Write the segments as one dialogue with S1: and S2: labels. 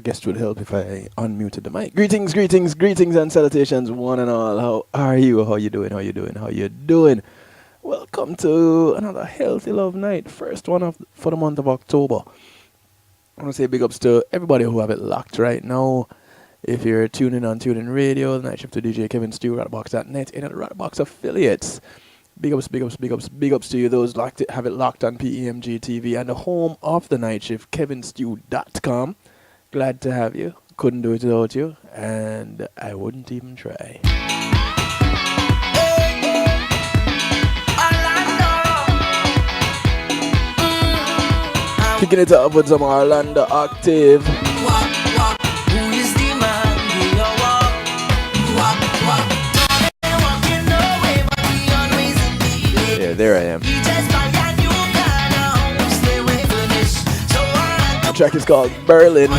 S1: guess it would help if I unmuted the mic. Greetings and salutations, one and all. How are you? How you doing? Welcome to another Healthy Love Night, first one for the month of October. I want to say big ups to everybody who have it locked right now. If you're tuning on TuneIn Radio, the night shift to DJ Kevin Stew, Ratbox.net, and other Ratbox affiliates. Big ups to you, those have it locked on PEMG TV and the home of the night shift, kevinstew.com. Glad to have you. Couldn't do it without you, and I wouldn't even try. Kicking it up with some Orlando Active. There I am. The track is called Berlin.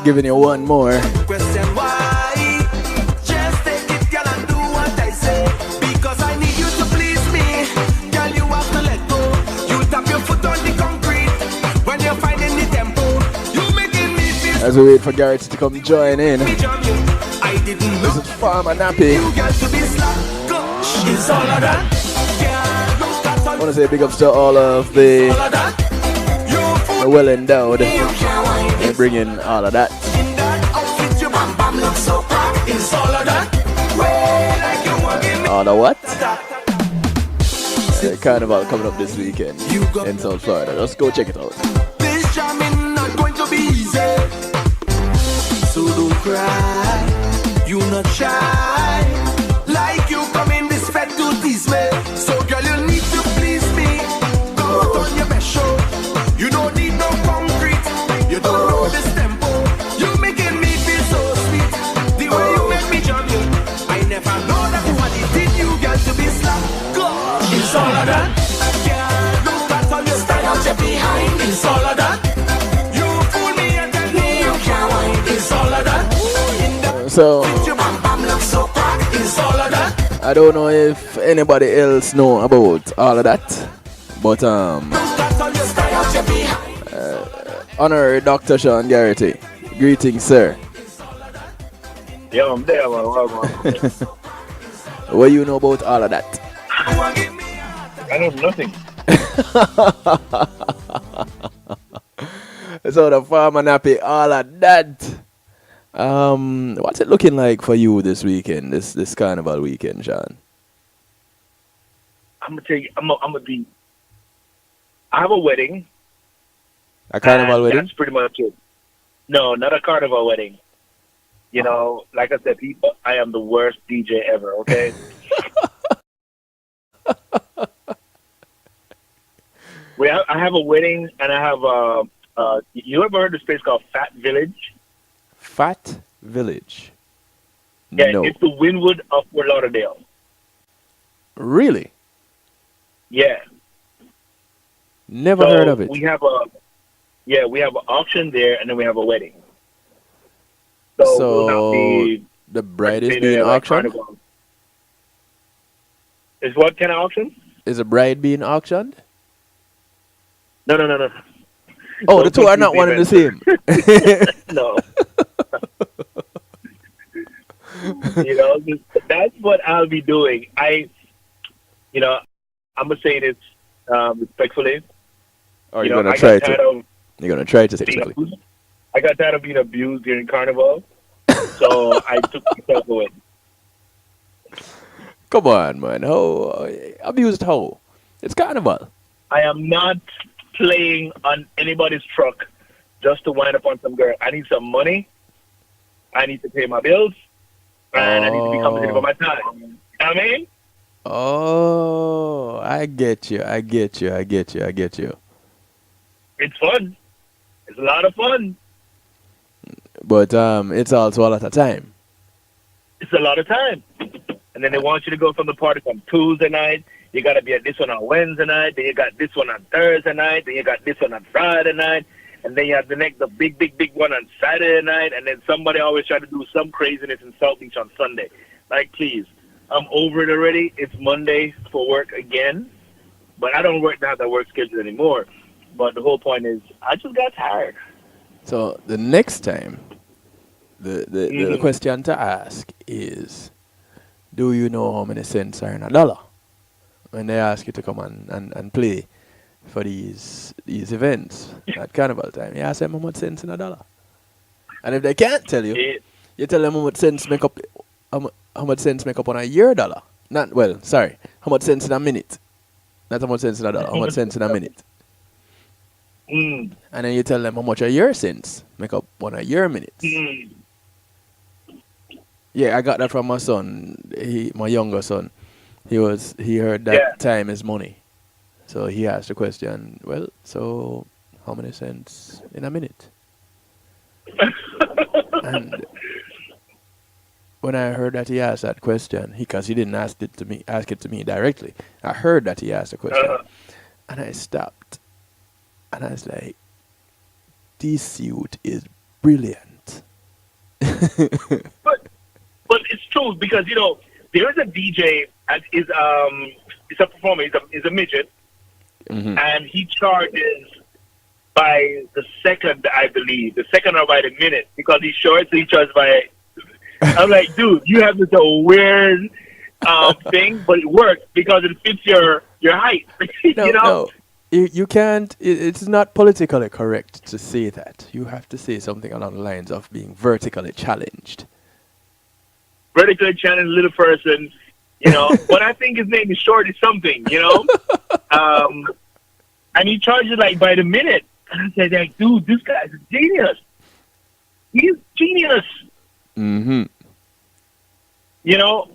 S1: Giving you one more.
S2: Question why? Just take it, girl, and do what I say. Because I need you to please me. Girl, you have to let go. You tap your foot on the concrete when you're finding the tempo. You making me feel.
S1: As we wait for Garrity to come join in.
S2: I didn't
S1: this is Farmer Nappy.
S2: You got to be slack. It's all of that.
S1: I want to say big ups to all of the well endowed. They bring in all of that. All the what? Carnival coming up this weekend in South Florida. Let's go check it out.
S2: This jamming not going to be easy. So don't cry. You not shy. Like you come in this fed to tease me. So girl, you need to please me. Go out on your best show. You don't need no concrete. You don't know this tempo. You making me feel so sweet. The way you make me jump you. I never know that what it did you got to be slapped. It's all of that. Yeah, look at all your style. You're behind. It's all of that. You fool me and tell me you can't.
S1: So
S2: Your bam bam looks so crack. Is all of that.
S1: I don't know if anybody else know about all of that, but
S2: That's all your style out your behind.
S1: Honorary Dr. Sean Garrity, greetings, sir.
S3: Yeah, I'm there, man. Well,
S1: What you know about all of that?
S3: I know nothing.
S1: So the farmer nappy, all of that. What's it looking like for you this weekend, this carnival weekend, Sean?
S3: I'm gonna tell you. I'm gonna be. I have a wedding.
S1: A carnival
S3: and
S1: wedding?
S3: That's pretty much it. No, not a carnival wedding. You know, like I said, people, I am the worst DJ ever. Okay. I have a wedding, and I have you ever heard of this place called Fat Village?
S1: Fat Village.
S3: Yeah,
S1: No.
S3: it's the Wynwood of Fort Lauderdale.
S1: Really?
S3: Yeah.
S1: Never heard of it.
S3: We have an auction there, and then we have a wedding.
S1: So
S3: we'll not be
S1: the bride is
S3: participating
S1: being
S3: in, like,
S1: auctioned?
S3: carnival. Is what kind of auction?
S1: Is a bride being auctioned?
S3: No.
S1: Oh,
S3: Don't
S1: the two are
S3: confuse
S1: not one and the
S3: events.
S1: same.
S3: No. That's what I'll be doing. I'm gonna say this respectfully.
S1: Or you're gonna try to? You're gonna try to
S3: being
S1: sexually.
S3: abused. I got tired of being abused during carnival, so I took myself away.
S1: Come on, man. How abused? How? It's carnival.
S3: I am not playing on anybody's truck just to wind up on some girl. I need some money. I need to pay my bills, and I need to be compensated for my time. You know what I mean?
S1: Oh, I get you.
S3: It's fun. It's a lot of fun.
S1: But it's also a lot of time.
S3: It's a lot of time. And then they want you to go from the party from Tuesday night. You got to be at this one on Wednesday night. Then you got this one on Thursday night. Then you got this one on Friday night. And then you have the big one on Saturday night. And then somebody always try to do some craziness in South Beach on Sunday. Like, please, I'm over it already. It's Monday for work again. But I don't have that work schedule anymore. But the whole point is, I just got tired.
S1: So the next time, the question to ask is, do you know how many cents are in $1? When they ask you to come and play for these events at carnival time, you ask them how much cents in $1. And if they can't tell you, you tell them how much cents make up on a year dollar. How much cents in a minute. Not how much cents in $1, how much cents in a minute. And then you tell them how much a year cents make up on a year minutes. Yeah, I got that from my son. My younger son. He heard that time is money. So he asked the question, well, so how many cents in a minute? And when I heard that he asked that question, because he didn't ask it to me directly. I heard that he asked the question. And I stopped. And I was like, this youth is brilliant.
S3: But it's true because, there is a DJ and is a performer, he's a midget, and he charges by the second, I believe, or by the minute, because he's short, so he charges by. I'm like, dude, you have this weird thing, but it works because it fits your height.
S1: No. You can't, it's not politically correct to say that. You have to say something along the lines of being vertically challenged.
S3: Vertically challenged little person, but I think his name is Shorty something, and he charges like by the minute. And I said, like, dude, this guy's a genius. He's genius.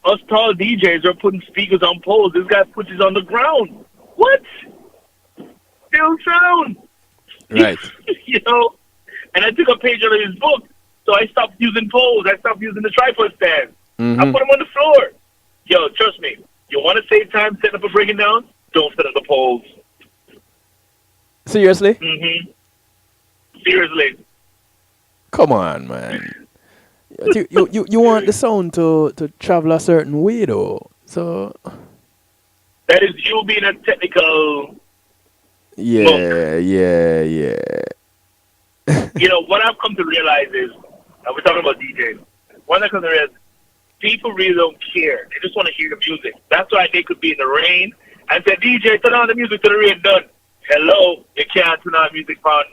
S3: Us tall DJs are putting speakers on poles. This guy puts it on the ground. What? Still sound.
S1: Right.
S3: And I took a page out of his book, so I stopped using poles. I stopped using the tripod stand. I put them on the floor. Yo, trust me. You want to save time setting up a breaking down? Don't set up the poles.
S1: Seriously?
S3: Seriously.
S1: Come on, man. You want the sound to travel a certain way though. So
S3: That is you being a technical monk.
S1: yeah.
S3: You know, what I've come to realize is, we're talking about DJs. What I've come to realize, people really don't care. They just want to hear the music. That's why they could be in the rain and say, DJ, turn on the music till the rain done. Hello, you can't turn on music on.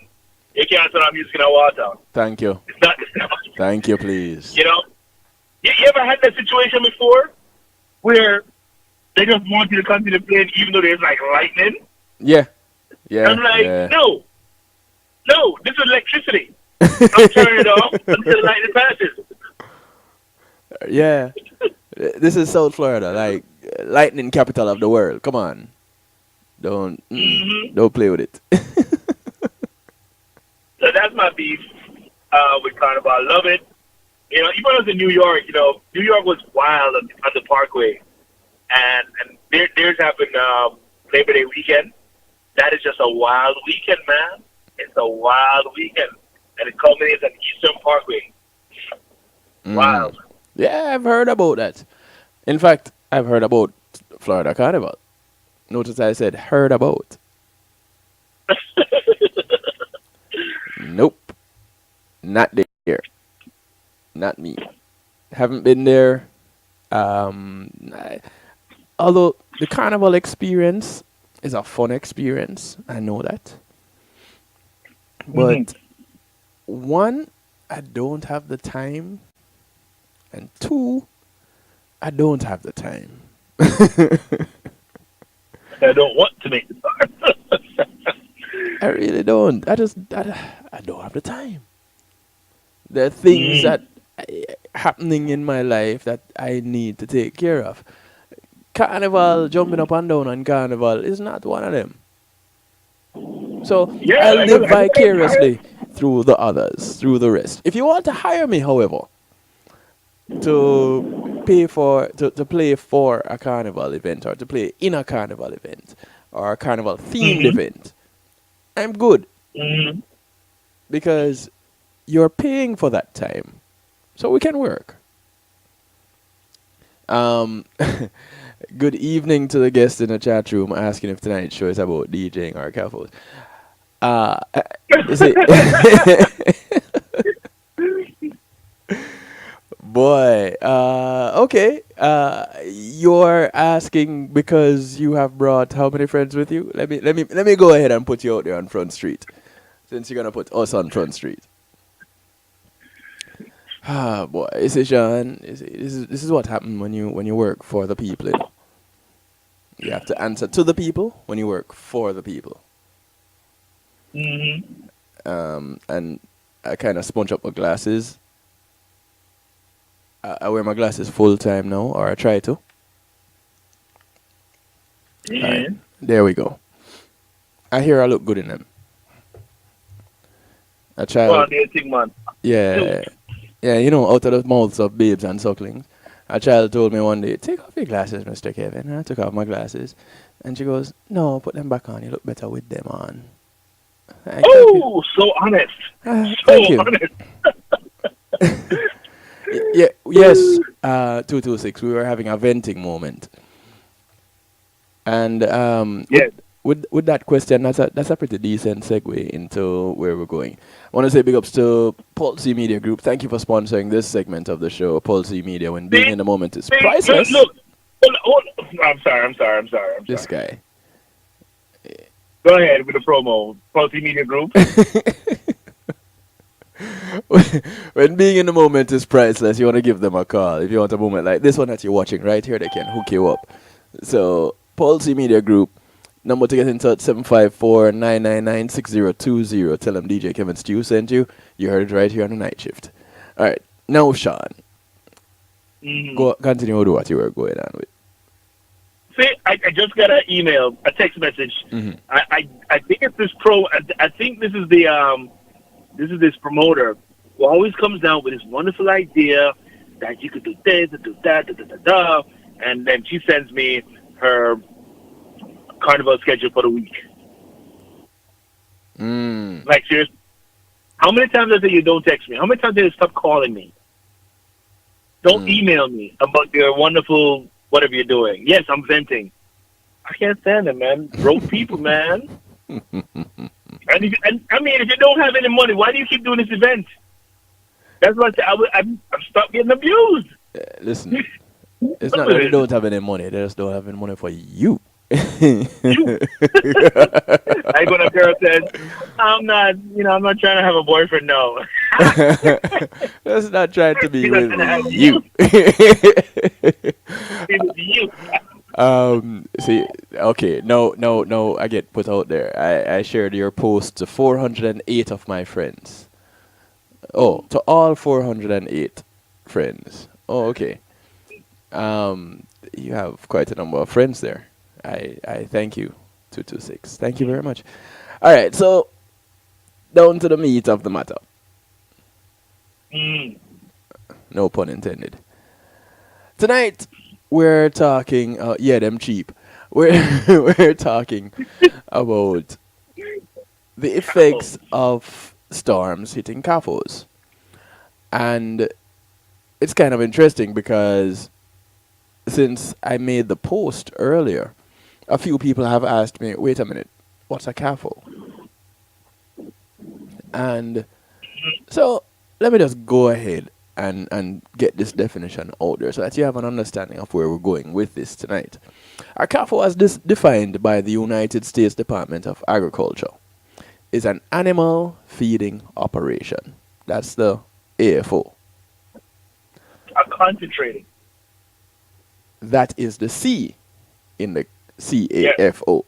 S3: You can't turn on music in a water.
S1: Thank you.
S3: It's not the same.
S1: Thank you, please.
S3: You know, you ever had that situation before where they just want you to continue playing even though there's like lightning?
S1: Yeah. Yeah.
S3: I'm like,
S1: yeah.
S3: no, this is electricity. I'm turning it off until the lightning passes.
S1: Yeah. This is South Florida, like lightning capital of the world. Come on. Don't play with it.
S3: So that's my beef with Carnival. I love it. You know, even when I was in New York, you know, New York was wild on the Parkway. And theirs happened Labor Day weekend. That is just a wild weekend, man. It's a wild weekend. And it culminates at Eastern Parkway. Wild.
S1: Yeah, I've heard about that. In fact, I've heard about Florida Carnival. Notice I said heard about. Nope. Not there. Not me. Haven't been there. Although the carnival experience is a fun experience, I know that. But one, I don't have the time, and two, I don't have the time.
S3: I don't want to make the time.
S1: I really don't. I don't have the time. There are things that happening in my life that I need to take care of. Carnival, jumping up and down on carnival is not one of them. So
S3: Yeah,
S1: I live vicariously through the others, through the rest. If you want to hire me, however, to pay for to play for a carnival event or to play in a carnival event or a carnival themed event, I'm good. Because you're paying for that time. So we can work. Good evening to the guests in the chat room asking if tonight's show is about DJing or CAFOs. You see, boy, okay. You're asking because you have brought how many friends with you? Let me go ahead and put you out there on Front Street, since you're gonna put us on Front Street. Ah, boy, you see, Sean, this is what happens when you work for the people. You know? You have to answer to the people when you work for the people. And I kind of sponge up my glasses. I wear my glasses full time now, or I try to. All right, there we go. I hear I look good in them. A child. Yeah. Yeah, you know, out of the mouths of babes and sucklings. A child told me one day, take off your glasses, Mr. Kevin. And I took off my glasses. And she goes, no, put them back on. You look better with them on.
S3: So honest.
S1: Thank you.
S3: Honest.
S1: Yes, 226. We were having a venting moment. And with that question, that's a pretty decent segue into where we're going. I want to say big ups to Pulsey Media Group. Thank you for sponsoring this segment of the show. Pulsey Media, when being in the moment is priceless.
S3: Look. I'm sorry.
S1: This guy.
S3: Go ahead with the promo. Pulsey Media Group.
S1: When being in the moment is priceless, you want to give them a call. If you want a moment like this one that you're watching right here, they can hook you up. So, Pulsey Media Group. Number to get in touch, 754-999-6020. Tell them DJ Kevin Stew sent you. You heard it right here on the night shift. All right. Now, Sean. Go continue with what you were going on with.
S3: See, I just got an email, a text message. I think it's this I think this is this promoter who always comes down with this wonderful idea that you could do this and do that, and then she sends me her carnival schedule for the week. Like, seriously. How many times I say you don't text me? How many times did you stop calling me? Don't email me about your wonderful whatever you're doing. Yes, I'm venting. I can't stand it, man. Broke people, man. And I mean, if you don't have any money, why do you keep doing this event? That's what I'm stuck getting abused.
S1: Listen, it's not that they don't have any money. They just don't have any money for you.
S3: You. I go to a girl says, I'm not trying to have a boyfriend. No.
S1: That's not trying to be
S3: She's not
S1: with
S3: trying to have
S1: you.
S3: It's you.
S1: See, okay, no, I get put out there. I shared your post to 408 of my friends. Oh, to all 408 friends. Oh, okay. You have quite a number of friends there. I thank you, 226. Thank you very much. All right, so down to the meat of the matter. No pun intended. Tonight we're talking. Yeah, them cheap. We're talking about the effects of storms hitting CAFOs, and it's kind of interesting because since I made the post earlier, a few people have asked me, "Wait a minute, what's a CAFO?" And so let me just go ahead and get this definition out there so that you have an understanding of where we're going with this tonight. A CAFO, as defined by the United States Department of Agriculture, is an animal feeding operation. That's the AFO.
S3: I'm concentrating.
S1: That is the C in the CAFO.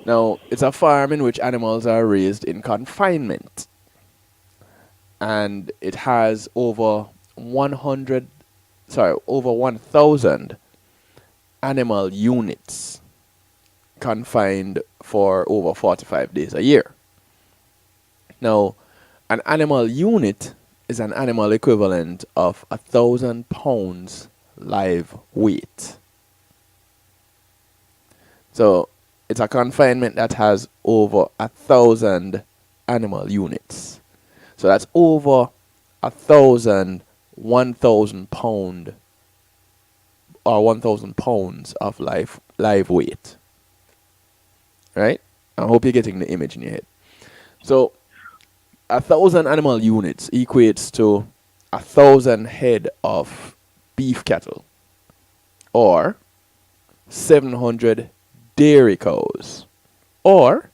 S1: Now, it's a farm in which animals are raised in confinement. And it has over 1,000 animal units confined for over 45 days a year. Now, an animal unit is an animal equivalent of 1,000 pounds live weight. So it's a confinement that has over 1,000 animal units. So that's over 1,000 pound or 1,000 pounds of live weight. Right? I hope you're getting the image in your head. So 1,000 animal units equates to 1,000 head of beef cattle or 700 dairy cows or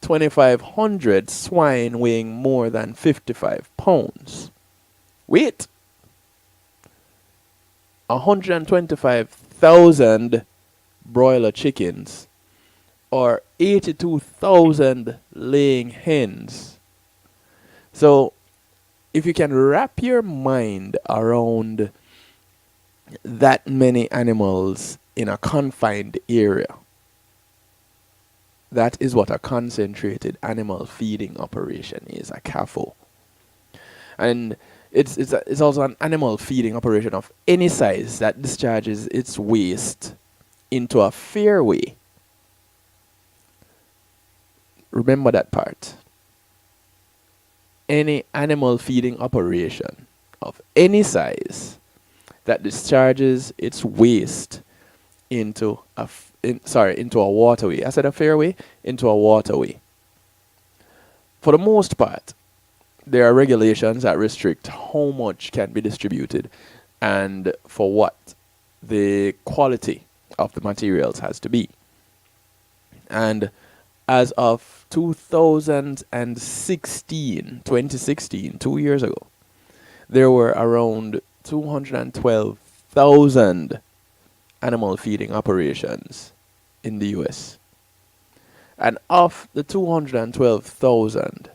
S1: 2,500 swine weighing more than 55 pounds. Wait. 125,000 broiler chickens or 82,000 laying hens. So, if you can wrap your mind around that many animals in a confined area, that is what a concentrated animal feeding operation is, a CAFO. And it's also an animal feeding operation of any size that discharges its waste into a fairway. Remember that part. Any animal feeding operation of any size that discharges its waste into a waterway. I said a fairway, into a waterway. For the most part, there are regulations that restrict how much can be distributed and for what the quality of the materials has to be. And as of 2016, 2 years ago, there were around 212,000 animal feeding operations in the US. And of the 212,000,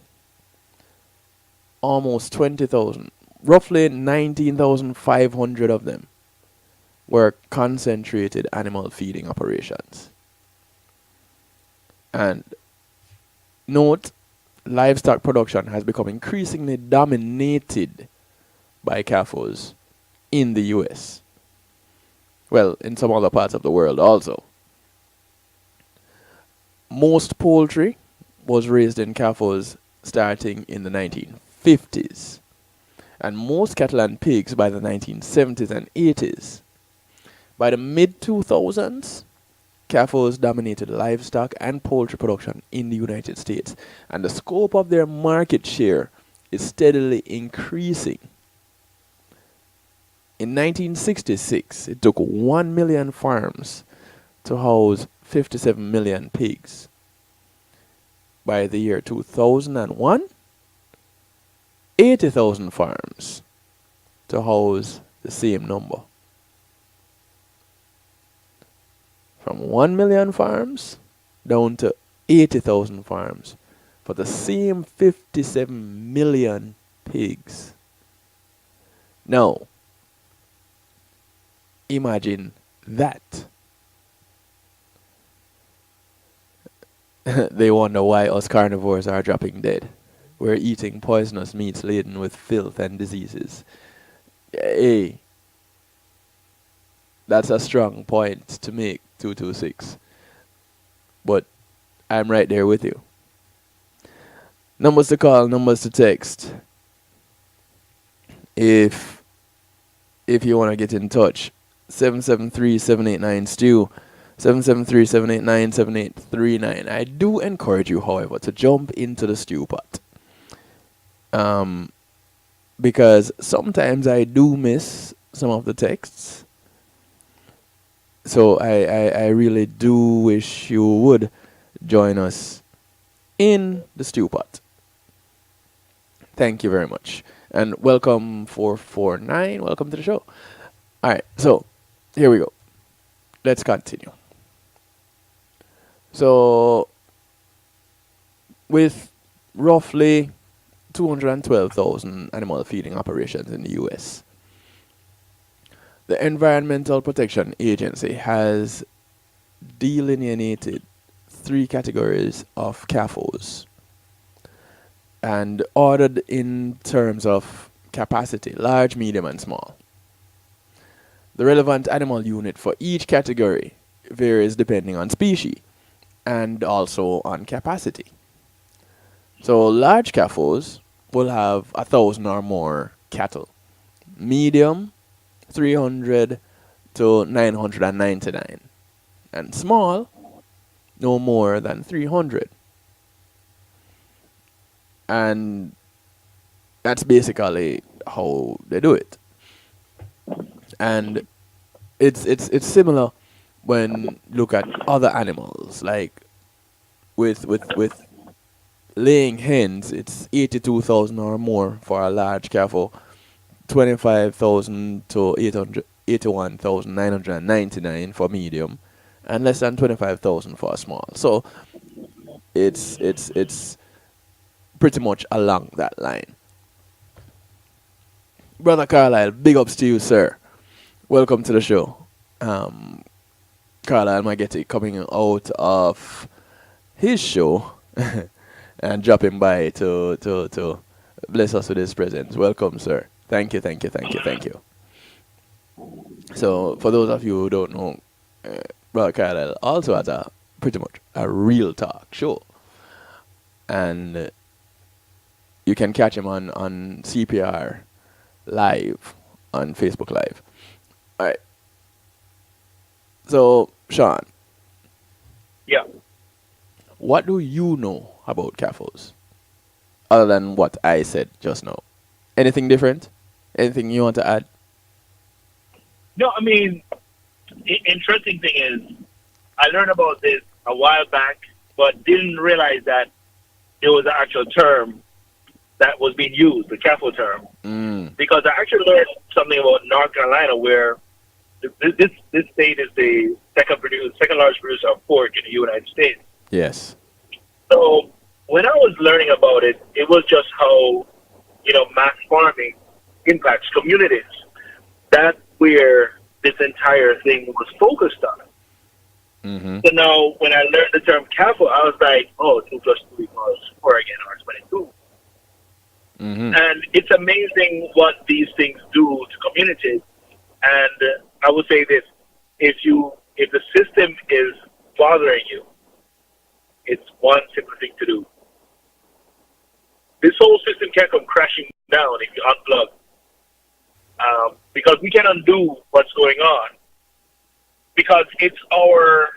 S1: almost 20,000, roughly 19,500 of them were concentrated animal feeding operations. And note, livestock production has become increasingly dominated by CAFOs in the US. Well, in some other parts of the world also. Most poultry was raised in CAFOs starting in the 1950s. and most cattle and pigs by the 1970s and 80s. By the mid 2000s, CAFOs dominated livestock and poultry production in the United States, and the scope of their market share is steadily increasing. In 1966, it took 1 million farms to house 57 million pigs. By the year 2001, 80,000 farms to house the same number. From 1 million farms down to 80,000 farms for the same 57 million pigs. Now, imagine that. They wonder why us carnivores are dropping dead. We're eating poisonous meats laden with filth and diseases. Hey, that's a strong point to make, 226. But I'm right there with you. Numbers to call, numbers to text. If you want to get in touch, 773-789-STEW, 773-789-7839. I do encourage you, however, to jump into the stew pot. Because sometimes I do miss some of the texts. So I really do wish you would join us in the stew pot. Thank you very much. And welcome 449. Welcome to the show. All right, so here we go. Let's continue. So with roughly 212,000 animal feeding operations in the US, the Environmental Protection Agency has delineated 3 categories of CAFOs and ordered in terms of capacity, large, medium, and small. The relevant animal unit for each category varies depending on species and also on capacity. So large CAFOs will have 1,000 or more cattle. Medium, 300 to 999. And small, no more than 300. And that's basically how they do it. And it's similar when look at other animals, like with laying hens, it's 82,000 or more for a large CAFO, 25,000 to 81,999 for medium, and less than 25,000 for a small. So it's pretty much along that line. Brother Carlisle, big ups to you, sir. Welcome to the show. Carlisle Maggetti coming out of his show and dropping by to bless us with his presence. Welcome, sir. Thank you. So, for those of you who don't know, Brother Carlisle also has a pretty much a real talk show. And you can catch him on CPR Live, on Facebook Live. All right. So, Sean.
S3: Yeah.
S1: What do you know about CAFOs? Other than what I said just now. Anything different? Anything you want to add?
S3: No, I mean, interesting thing is, I learned about this a while back, but didn't realize that it was an actual term that was being used, the CAFO term. Because I actually learned something about North Carolina, where this state is the second largest producer of pork in the United States.
S1: Yes.
S3: So when I was learning about it, it was just how, mass farming impacts communities. That's where this entire thing was focused on.
S1: Mm-hmm.
S3: So now when I learned the term CAFO, I was like, 2 plus 2 equals 4 again, or 22.
S1: Mm-hmm.
S3: And it's amazing what these things do to communities. And I would say this: if the system is bothering you, it's one simple thing to do. This whole system can come crashing down if you unplug because we can undo what's going on because it's our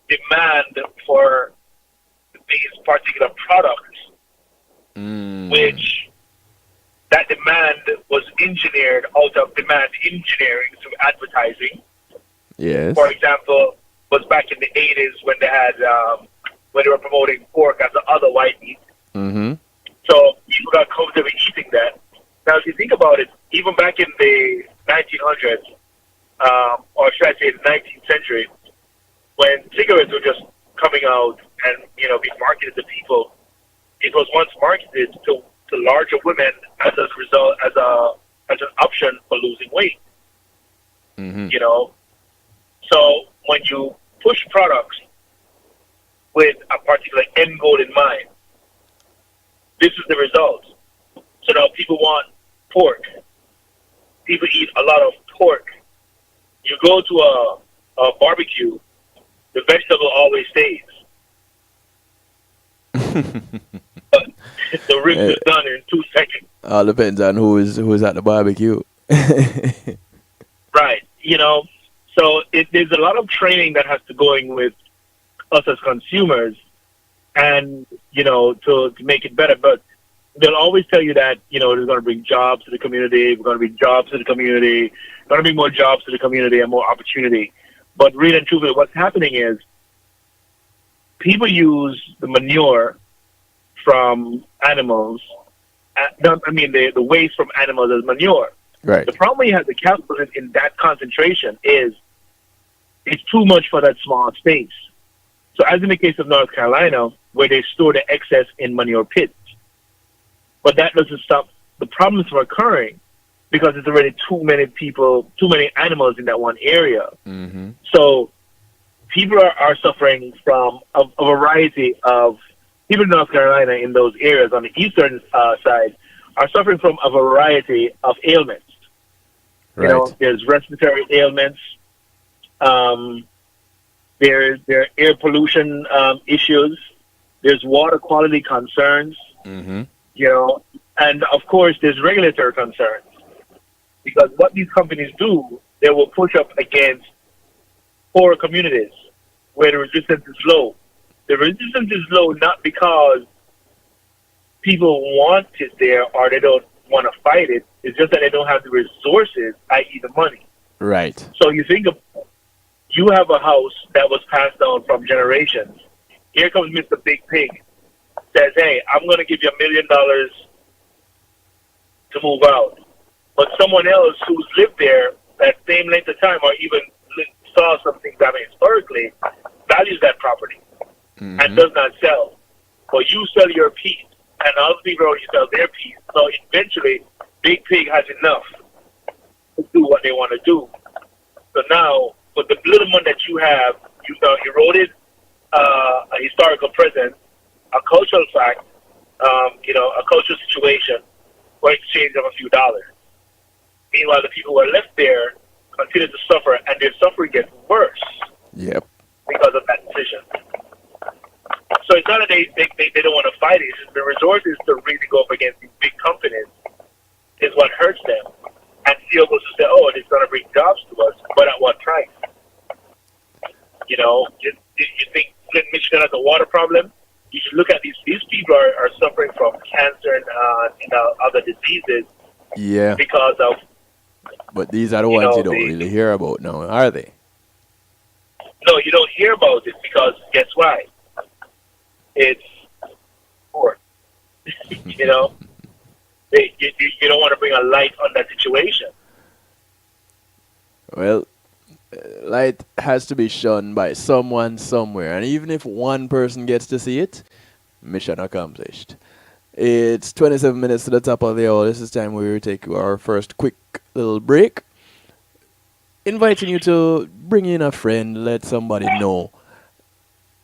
S3: demand for these particular products, which that demand was engineered out of demand engineering through advertising.
S1: Yes.
S3: For example, was back in the 80s when they had when they were promoting pork as the other white meat.
S1: Mm-hmm.
S3: So people got comfortable eating that. Now, if you think about it, even back in the 1900s, or should I say the 19th century, when cigarettes were just coming out and being marketed to people, it was once marketed to larger women as a result as an option for losing weight.
S1: Mm-hmm.
S3: So when you push products with a particular end goal in mind, this is the result. So now people want pork. People eat a lot of pork. You go to a barbecue, the vegetable always stays. But the ribs is done in 2 seconds.
S1: All depends on who is at the barbecue.
S3: Right. So there's a lot of training that has to go in with us as consumers and, to make it better. But they'll always tell you that, there's going to bring jobs to the community. We're going to bring jobs to the community. Going to bring more jobs to the community and more opportunity. But really and truthfully, what's happening is people use the manure from animals. The waste from animals as manure.
S1: Right.
S3: The problem when you have the CAFOs in that concentration is it's too much for that small space. So as in the case of North Carolina, where they store the excess in manure pits. But that doesn't stop the problems from occurring because there's already too many animals in that one area.
S1: Mm-hmm.
S3: So people are suffering from a variety of, people in North Carolina in those areas on the eastern side are suffering from a variety of ailments.
S1: Right.
S3: There's respiratory ailments. There are air pollution issues. There's water quality concerns.
S1: Mm-hmm.
S3: And of course there's regulatory concerns because what these companies do, they will push up against poor communities where the resistance is low. The resistance is low not because people want it there or they don't want to fight it. It's just that they don't have the resources, i.e. the money.
S1: Right.
S3: So you have a house that was passed down from generations. Here comes Mr. Big Pig. Says, hey, I'm going to give you $1 million to move out. But someone else who's lived there that same length of time or even saw some things happen historically values that property and does not sell. But you sell your piece and other people already sell their piece. So eventually, Big Pig has enough to do what they want to do. So now, with the little money that you have, you eroded a historical presence, a cultural fact, a cultural situation for exchange of a few dollars. Meanwhile, the people who are left there continue to suffer, and their suffering gets worse.
S1: Yep.
S3: Because of that decision. So it's not that they don't want to fight it. It's just the resources to really go up against these big companies is what hurts them. And still goes to say, oh, it's going to bring jobs to us, but at what price? You think Flint, Michigan has a water problem? You should look at these people are suffering from cancer and other diseases.
S1: Yeah.
S3: Because of.
S1: But these are the ones you don't really hear about now, are they?
S3: No, you don't hear about it because guess why? It's poor. You don't want to bring a light on that situation.
S1: Well, light has to be shone by someone somewhere, and even if one person gets to see it, mission accomplished. It's 27 minutes to the top of the hour. This is time we will take our first quick little break. Inviting you to bring in a friend, let somebody know.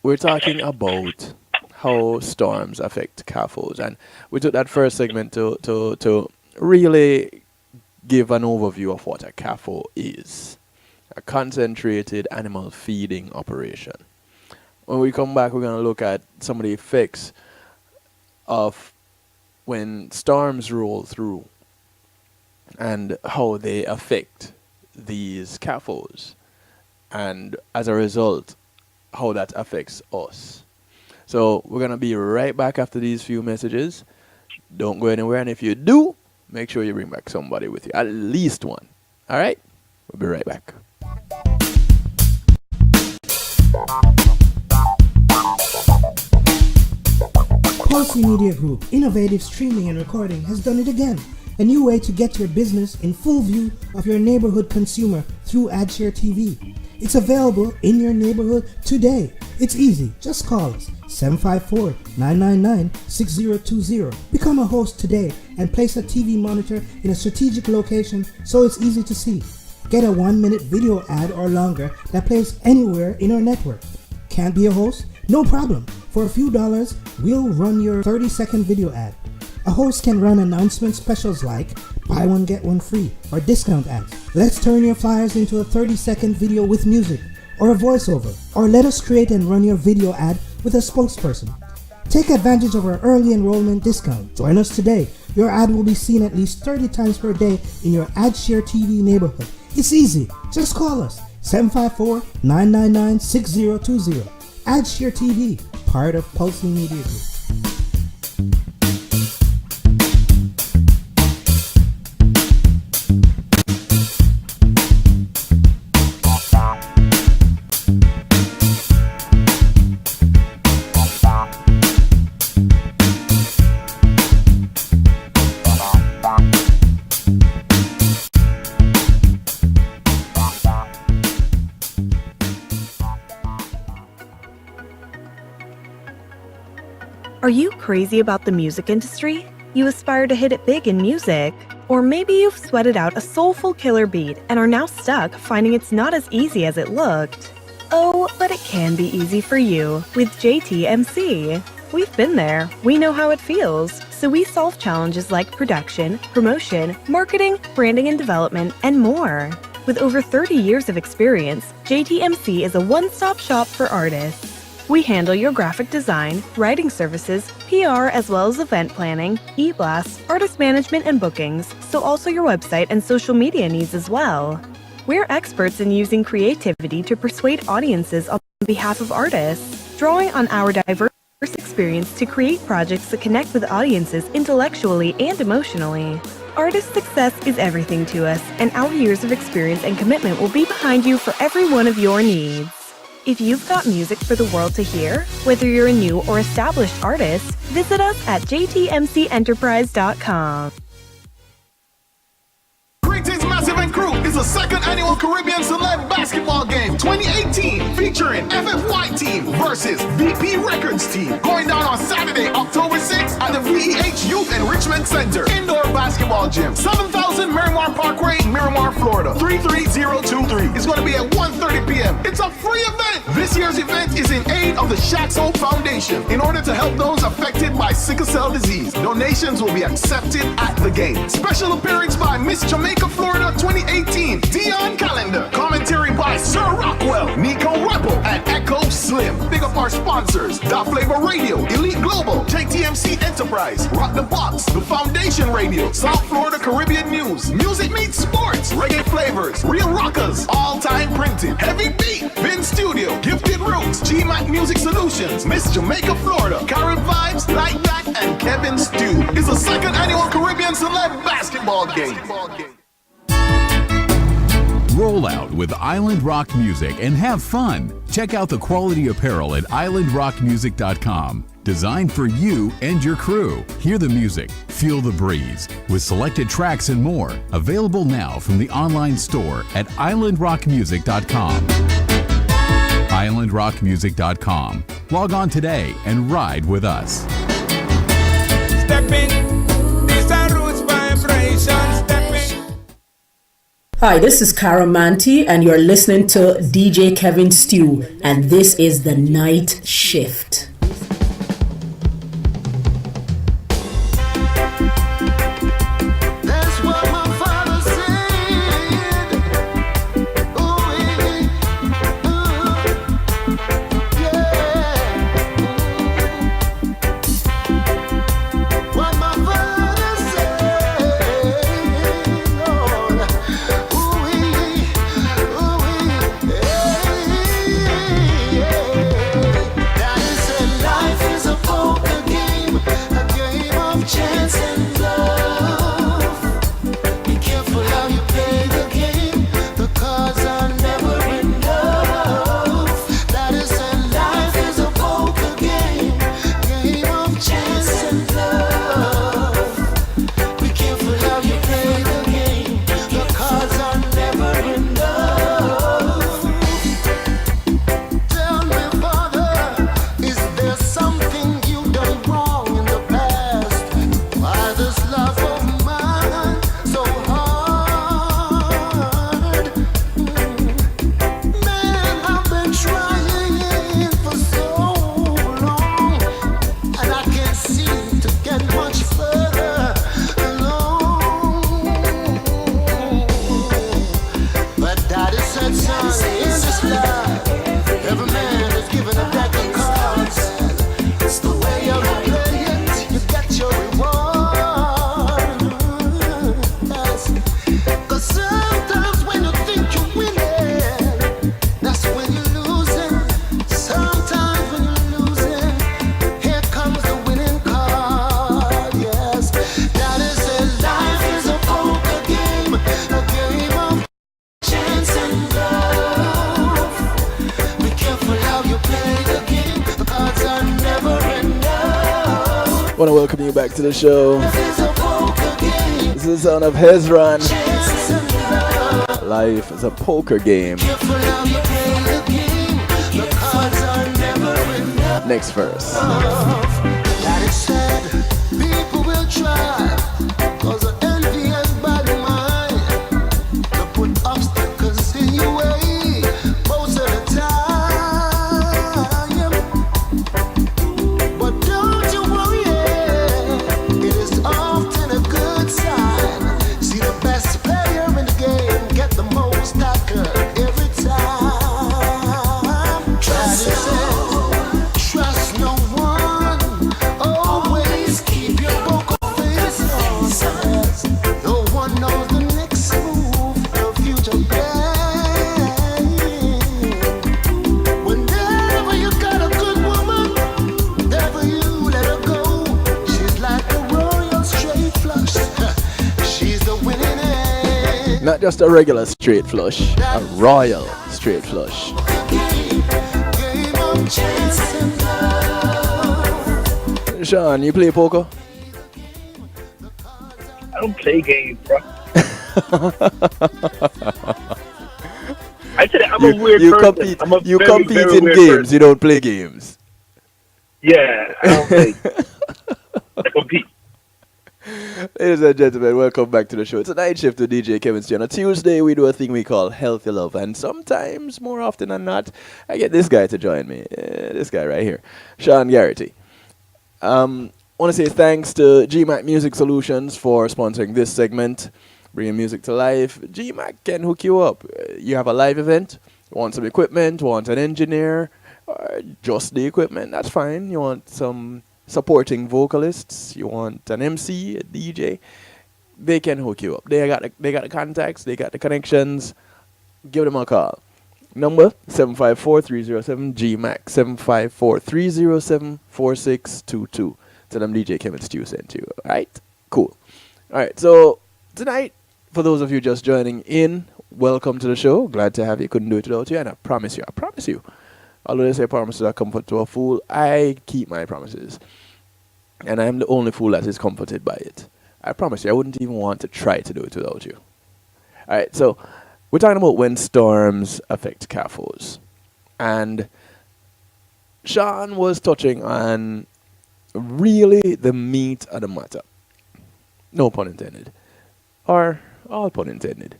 S1: We're talking about how storms affect CAFOs, and we took that first segment to really give an overview of what a CAFO is. A concentrated animal feeding operation. When we come back, we're going to look at some of the effects of when storms roll through and how they affect these CAFOs, and as a result, how that affects us. So we're going to be right back after these few messages. Don't go anywhere, and if you do, make sure you bring back somebody with you, at least one. All right? We'll be right back.
S4: Pulsey Media Group, innovative streaming and recording, has done it again. A new way to get your business in full view of your neighborhood consumer through AdShare TV. It's available in your neighborhood today. It's easy. Just call us 754-999-6020. Become a host today and place a TV monitor in a strategic location so it's easy to see. Get a 1-minute video ad or longer that plays anywhere in our network. Can't be a host? No problem. For a few dollars, we'll run your 30-second video ad. A host can run announcement specials like buy one get one free or discount ads. Let's turn your flyers into a 30-second video with music or a voiceover, or let us create and run your video ad with a spokesperson. Take advantage of our early enrollment discount. Join us today. Your ad will be seen at least 30 times per day in your AdShare TV neighborhood. It's easy. Just call us 754-999-6020. AdShare TV, part of Pulsey Media Group.
S5: Are you crazy about the music industry? You aspire to hit it big in music? Or maybe you've sweated out a soulful killer beat and are now stuck finding it's not as easy as it looked. Oh, but it can be easy for you with JTMC. We've been there. We know how it feels. So we solve challenges like production, promotion, marketing, branding and development, and more. With over 30 years of experience, JTMC is a one-stop shop for artists. We handle your graphic design, writing services, PR, as well as event planning, e-blasts, artist management, and bookings, so also your website and social media needs as well. We're experts in using creativity to persuade audiences on behalf of artists, drawing on our diverse experience to create projects that connect with audiences intellectually and emotionally. Artist success is everything to us, and our years of experience and commitment will be behind you for every one of your needs. If you've got music for the world to hear, whether you're a new or established artist, visit us at jtmcenterprise.com.
S2: Greetings, Massive and Crew. It's the second annual Caribbean Celeb Basketball Game 2018 featuring FFY Team versus VP Records Team. Going down on Saturday, October 6th at the VEH Youth Enrichment Center Indoor Basketball Gym, 7000 Miramar Parkway, Miramar, Florida, 33023. It's going to be at 1:30 p.m. It's a free event. This year's event is in aid of the Shaq's Hope Foundation in order to help those affected by sickle cell disease. Donations will be accepted at the game. Special appearance by Miss Jamaica, Florida 2018, Dion Calendar. Commentary by Sir Rockwell, Nico Rebel, and Echo Slim. Big up our sponsors: Da Flavor Radio, Elite Global, JTMC Enterprise, Rock the Box, The Foundation Radio, South Florida Caribbean News, Music Meets Sports, Reggae Flavors, Real Rockers, All Time Printing, Heavy Beat, Vin Studio, Gifted Roots, G-Mac Music Solutions, Miss Jamaica, Florida, Karen Vibes, Like That, and Kevin Stew. It's the second annual Caribbean Celeb Basketball Game.
S6: Roll out with Island Rock Music and have fun. Check out the quality apparel at islandrockmusic.com. Designed for you and your crew. Hear the music, feel the breeze, with selected tracks and more. Available now from the online store at islandrockmusic.com. islandrockmusic.com. Log on today and ride with us.
S7: Stepping, these are roots vibrations. Stepping.
S8: Hi, this is Cara Manti, and you're listening to DJ Kevin Stew, and this is The Night Shift.
S1: Want to welcome you back to the show. This is the sound of Hezron. Life is a poker game. Next verse.
S2: That is said, people will try, cause the envy has bad mind to put obstacles in your way most of the time. But don't you worry, it is often a good sign. See the best player in the game get the most tackle every time. Trust no one, always keep your poker face on. No one knows the next move, the future plan. Whenever you got a good woman, never you let her go. She's like a royal straight flush. She's the winning end.
S1: Not just a regular straight flush, a royal straight flush.
S2: Game of chance and love.
S1: Sean, you play poker?
S3: I don't play games, bro. I said I'm a weird
S1: you
S3: person.
S1: compete.
S3: I'm a
S1: You
S3: very,
S1: compete
S3: very
S1: in
S3: weird
S1: games.
S3: person.
S1: You don't play games.
S3: Yeah, I don't play. I compete.
S1: Ladies and gentlemen, welcome back to the show. It's a night shift with DJ Kevin Steele. On a Tuesday, we do a thing we call Healthy Love. And sometimes, more often than not, I get this guy to join me. This guy right here, Sean Garrity. Want to say thanks to GMAC Music Solutions for sponsoring this segment, bringing music to life. GMAC can hook you up. You have a live event, want some equipment, want an engineer, or just the equipment, that's fine. You want some supporting vocalists, you want an MC, a DJ, they can hook you up. They got the contacts, they got the connections. Give them a call. Number 754-307 GMAC 754-307-4622. Tell them DJ Kevin Stew sent you. Alright? Cool. Alright, so tonight, for those of you just joining in, welcome to the show. Glad to have you. Couldn't do it without you, and I promise you, although they say promises are comfort to a fool, I keep my promises. And I am the only fool that is comforted by it. I promise you, I wouldn't even want to try to do it without you. Alright, so we're talking about when storms affect CAFOs. And Sean was touching on really the meat of the matter. No pun intended. Or all pun intended.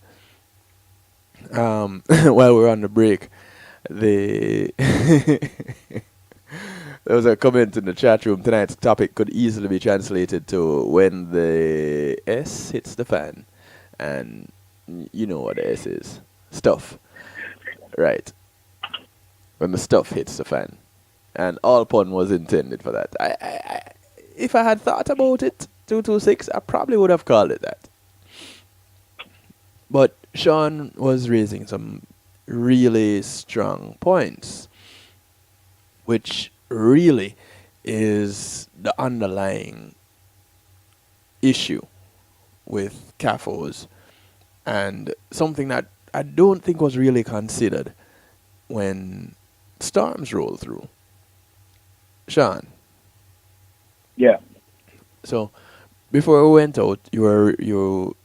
S1: While we're on the break, there was a comment in the chat room. Tonight's topic could easily be translated to when the S hits the fan. And you know what the S is. Stuff. Right. When the stuff hits the fan. And all pun was intended for that. If I had thought about it, 226, I probably would have called it that. But Sean was raising some really strong points, which really is the underlying issue with CAFOs, and something that I don't think was really considered when storms roll through. Sean.
S3: Yeah.
S1: So before we went out, you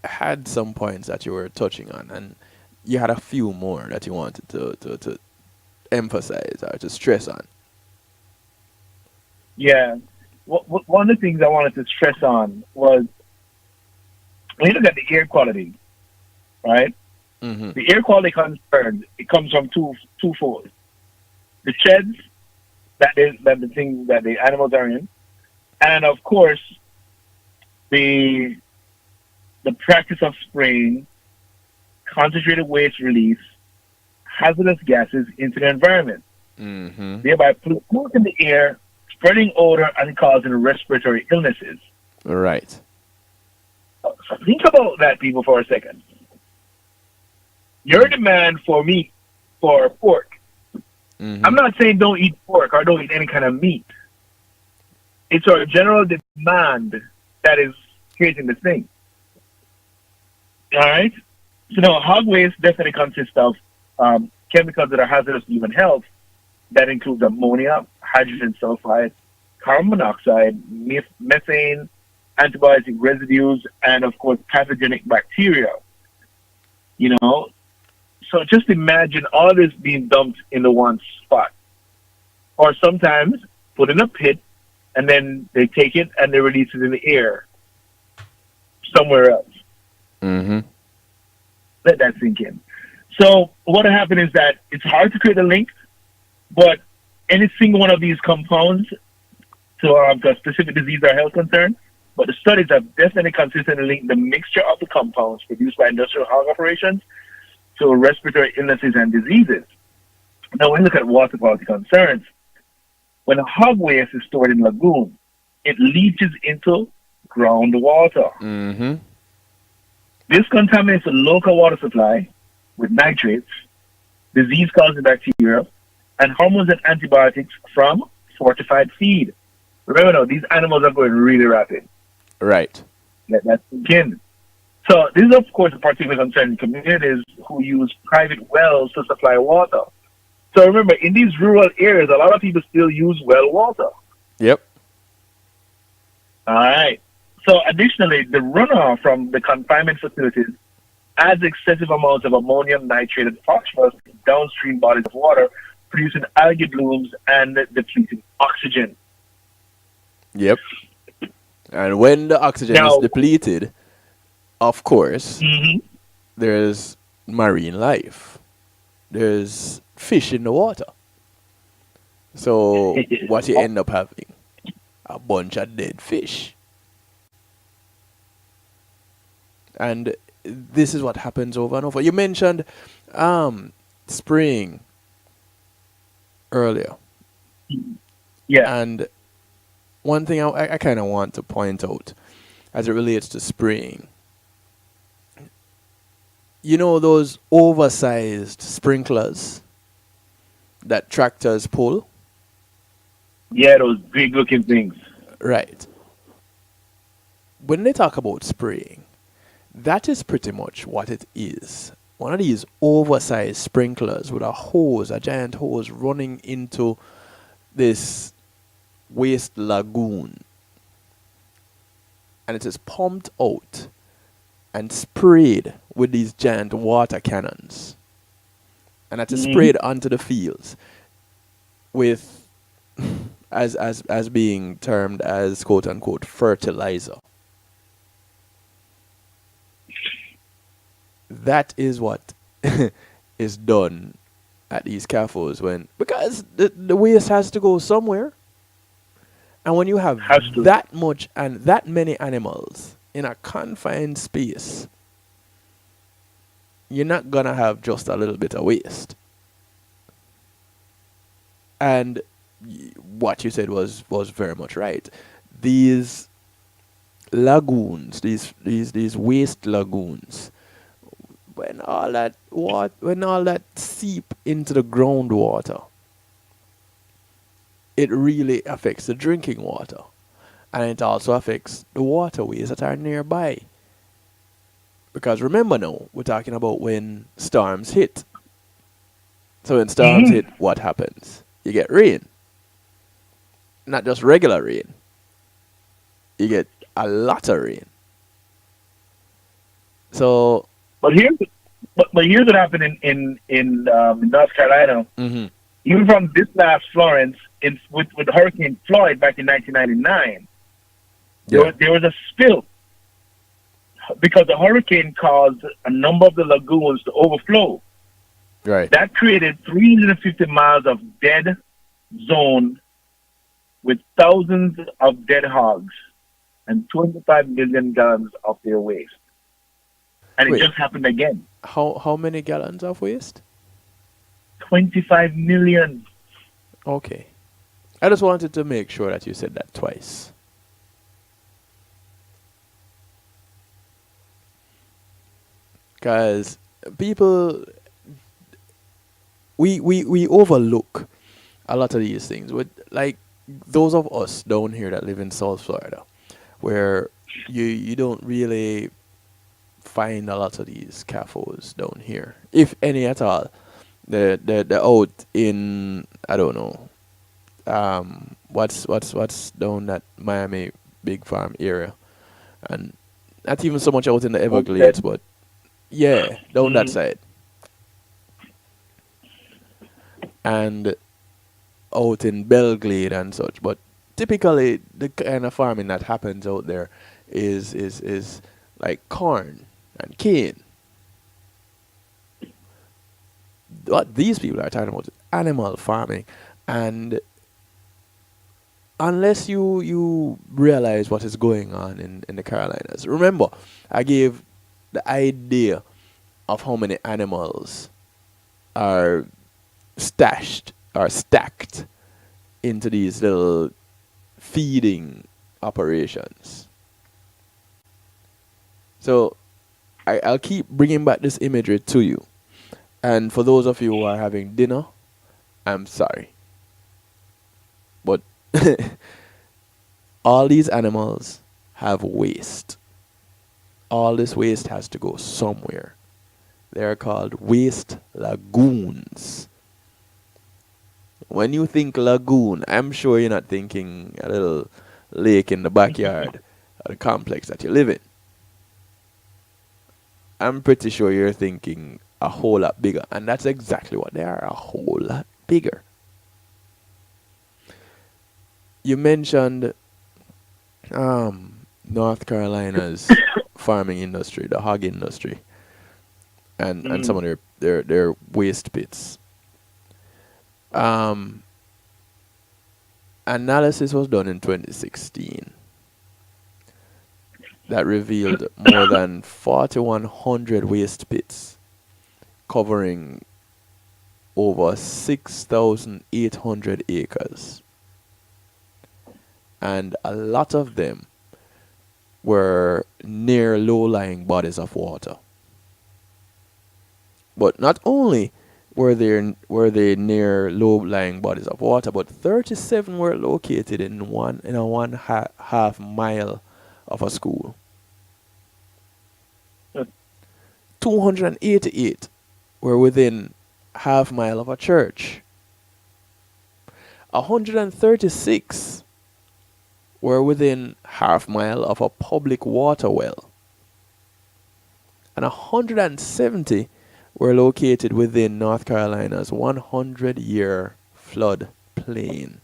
S1: had some points that you were touching on, and you had a few more that you wanted to emphasize or to stress on.
S3: Yeah. One of the things I wanted to stress on was when you look at the air quality, right?
S1: Mm-hmm.
S3: The air quality concern, it comes from twofold. The sheds that the animals are in, and of course the practice of spraying concentrated waste release hazardous gases into the environment, thereby polluting the air, spreading odor, and causing respiratory illnesses.
S1: Right.
S3: So think about that, people, for a second. Your demand for meat, for pork. I'm not saying don't eat pork or don't eat any kind of meat. It's our general demand that is creating this thing. All right? So now, hog waste definitely consists of chemicals that are hazardous to human health. That includes ammonia, hydrogen sulfide, carbon monoxide, methane, antibiotic residues, and of course pathogenic bacteria. You know, so just imagine all this being dumped in the one spot, or sometimes put in a pit, and then they take it and they release it in the air somewhere else.
S1: Mm-hmm.
S3: Let that sink in. So what happened is that it's hard to create a link, but any single one of these compounds to a specific disease or health concern, but the studies have definitely consistently linked the mixture of the compounds produced by industrial hog operations to respiratory illnesses and diseases. Now, when we look at water quality concerns, when hog waste is stored in lagoons, it leaches into groundwater.
S1: Mm-hmm.
S3: This contaminates the local water supply with nitrates, disease-causing bacteria, and hormones and antibiotics from fortified feed. Remember now, these animals are going really rapid.
S1: Right.
S3: Let that sink in. So this is, of course, a particular concern in communities who use private wells to supply water. So remember, in these rural areas, a lot of people still use well water.
S1: Yep.
S3: All right. So additionally, the runoff from the confinement facilities adds excessive amounts of ammonium nitrate and phosphorus to downstream bodies of water, producing algae blooms and depleting oxygen.
S1: Yep. And when the oxygen is depleted, of course, there's marine life. There's fish in the water. So what you end up having? A bunch of dead fish. And this is what happens over and over. You mentioned spraying earlier.
S3: Yeah.
S1: And one thing I kind of want to point out as it relates to spraying. You know those oversized sprinklers that tractors pull?
S3: Yeah, those big looking things.
S1: Right. When they talk about spraying, that is pretty much what it is. One of these oversized sprinklers with a hose, a giant hose running into this waste lagoon. And it is pumped out and sprayed with these giant water cannons. And that is sprayed onto the fields with, as being termed as quote unquote fertilizer. That is what is done at these CAFOs because the waste has to go somewhere. And when you have that much and that many animals in a confined space, you're not going to have just a little bit of waste. And what you said was very much right. These lagoons, these waste lagoons, when all that seep into the groundwater, it really affects the drinking water. And it also affects the waterways that are nearby. Because remember now, we're talking about when storms hit. So when storms hit, what happens? You get rain. Not just regular rain. You get a lot of rain. So...
S3: But here's what happened in North Carolina. Even from this last Florence, with Hurricane Floyd back in 1999, there was a spill because the hurricane caused a number of the lagoons to overflow.
S1: Right.
S3: That created 350 miles of dead zone with thousands of dead hogs and 25 million gallons of their waste. And it just happened again.
S1: How many gallons of waste?
S3: 25 million.
S1: Okay. I just wanted to make sure that you said that twice. Because people, we overlook a lot of these things. With like those of us down here that live in South Florida, where you don't really find a lot of these CAFOs down here, if any at all. They're out in, I don't know, what's down that Miami big farm area, and not even so much out in the Everglades, but yeah, down that side, and out in Belglade and such. But typically, the kind of farming that happens out there is like corn and cane. What these people are talking about is animal farming, and unless you realize what is going on in the Carolinas. Remember, I gave the idea of how many animals are stashed or stacked into these little feeding operations. So I'll keep bringing back this imagery to you. And for those of you who are having dinner, I'm sorry. But all these animals have waste. All this waste has to go somewhere. They're called waste lagoons. When you think lagoon, I'm sure you're not thinking a little lake in the backyard of the complex that you live in. I'm pretty sure you're thinking a whole lot bigger. And that's exactly what they are, a whole lot bigger. You mentioned North Carolina's farming industry, the hog industry, and some of their waste pits. Analysis was done in 2016 that revealed more than 4,100 waste pits covering over 6,800 acres. And a lot of them were near low-lying bodies of water. But not only were they near low-lying bodies of water, but 37 were located in a half mile of a school. 288 were within half mile of a church. 136 were within half mile of a public water well. And 170 were located within North Carolina's 100-year flood plain.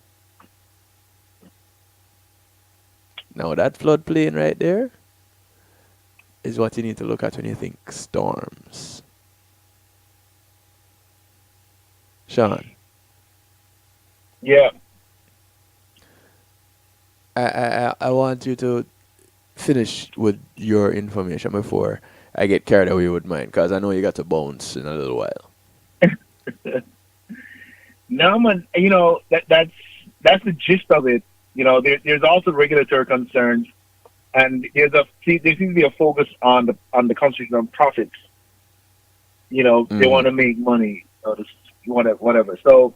S1: Now that flood plain right there is what you need to look at when you think storms. Sean.
S3: Yeah.
S1: I want you to finish with your information before I get carried away with mine, because I know you got to bounce in a little while.
S3: No, man, that's the gist of it. There's also regulatory concerns, and there seems to be a focus on the concentration on profits. They want to make money, or whatever. So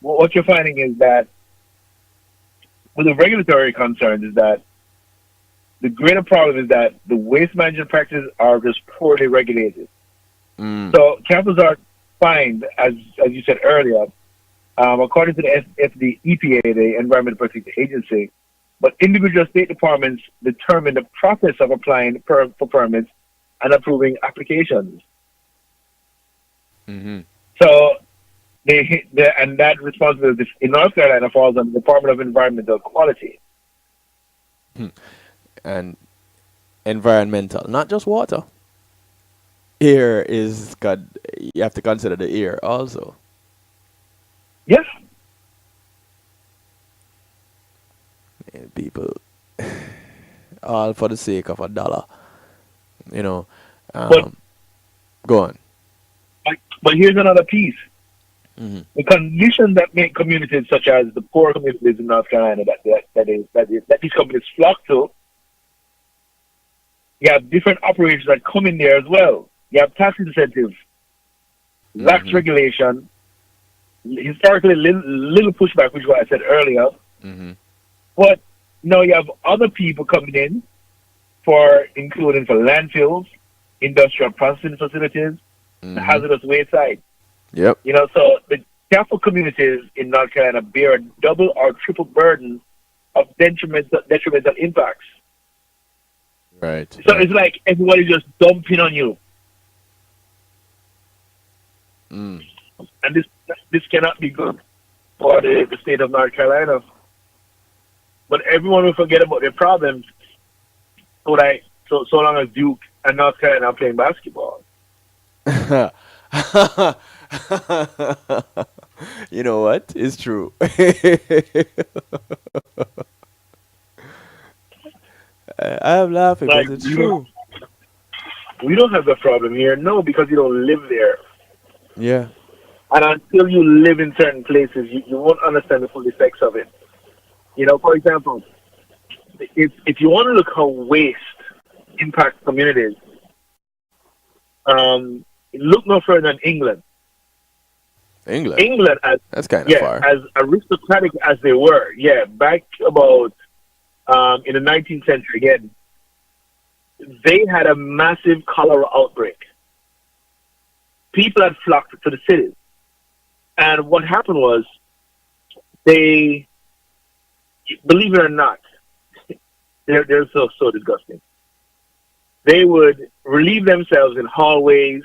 S3: what you're finding is that with the regulatory concerns is that the greater problem is that the waste management practices are just poorly regulated. So CAFOs are fined, as you said earlier, according to the EPA, the Environmental Protection Agency. But individual state departments determine the process of applying for permits and approving applications. So and that responsibility in North Carolina falls on the Department of Environmental Quality.
S1: And environmental, not just water. Air is good. You have to consider the air also.
S3: Yeah.
S1: And people, all for the sake of $1. Go on.
S3: But here's another piece. The conditions that make communities such as the poor communities in North Carolina that these companies flock to, you have different operations that come in there as well. You have tax incentives, lax regulation, historically little pushback, which is what I said earlier. But you have other people coming in including for landfills, industrial processing facilities, the hazardous waste side.
S1: Yep.
S3: So CAFO communities in North Carolina bear a double or triple burden of detrimental impacts.
S1: Right.
S3: So
S1: Right.
S3: it's like everybody just dumping on you.
S1: Mm.
S3: And this cannot be good for the state of North Carolina. But everyone will forget about their problems so long as Duke and North Carolina are playing basketball.
S1: You know what? It's true. I'm laughing,
S3: Like
S1: but it's true.
S3: we don't have the problem here, no, because you don't live there.
S1: Yeah.
S3: And until you live in certain places, you won't understand the full effects of it. You know, for example, if you want to look how waste impacts communities, look no further than England.
S1: England.
S3: England,
S1: That's kind of far.
S3: as aristocratic as they were, back about in the 19th century again, they had a massive cholera outbreak. People had flocked to the cities. And what happened was, they, believe it or not, they're so disgusting. They would relieve themselves in hallways,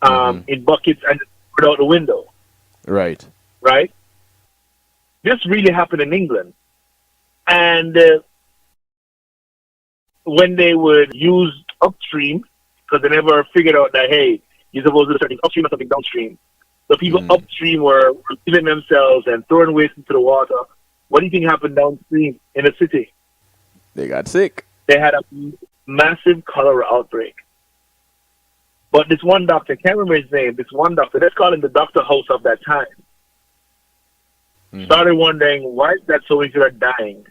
S3: in buckets, and put out the window.
S1: Right.
S3: Right? This really happened in England. And when they would use upstream, because they never figured out that, hey, you're supposed to do something upstream or something downstream. The people upstream were killing themselves and throwing waste into the water. What do you think happened downstream in the city?
S1: They got sick.
S3: They had a massive cholera outbreak. But this one doctor, can't remember his name, this one doctor, let's call him the Dr. House of that time, started wondering why is that so many people are dying,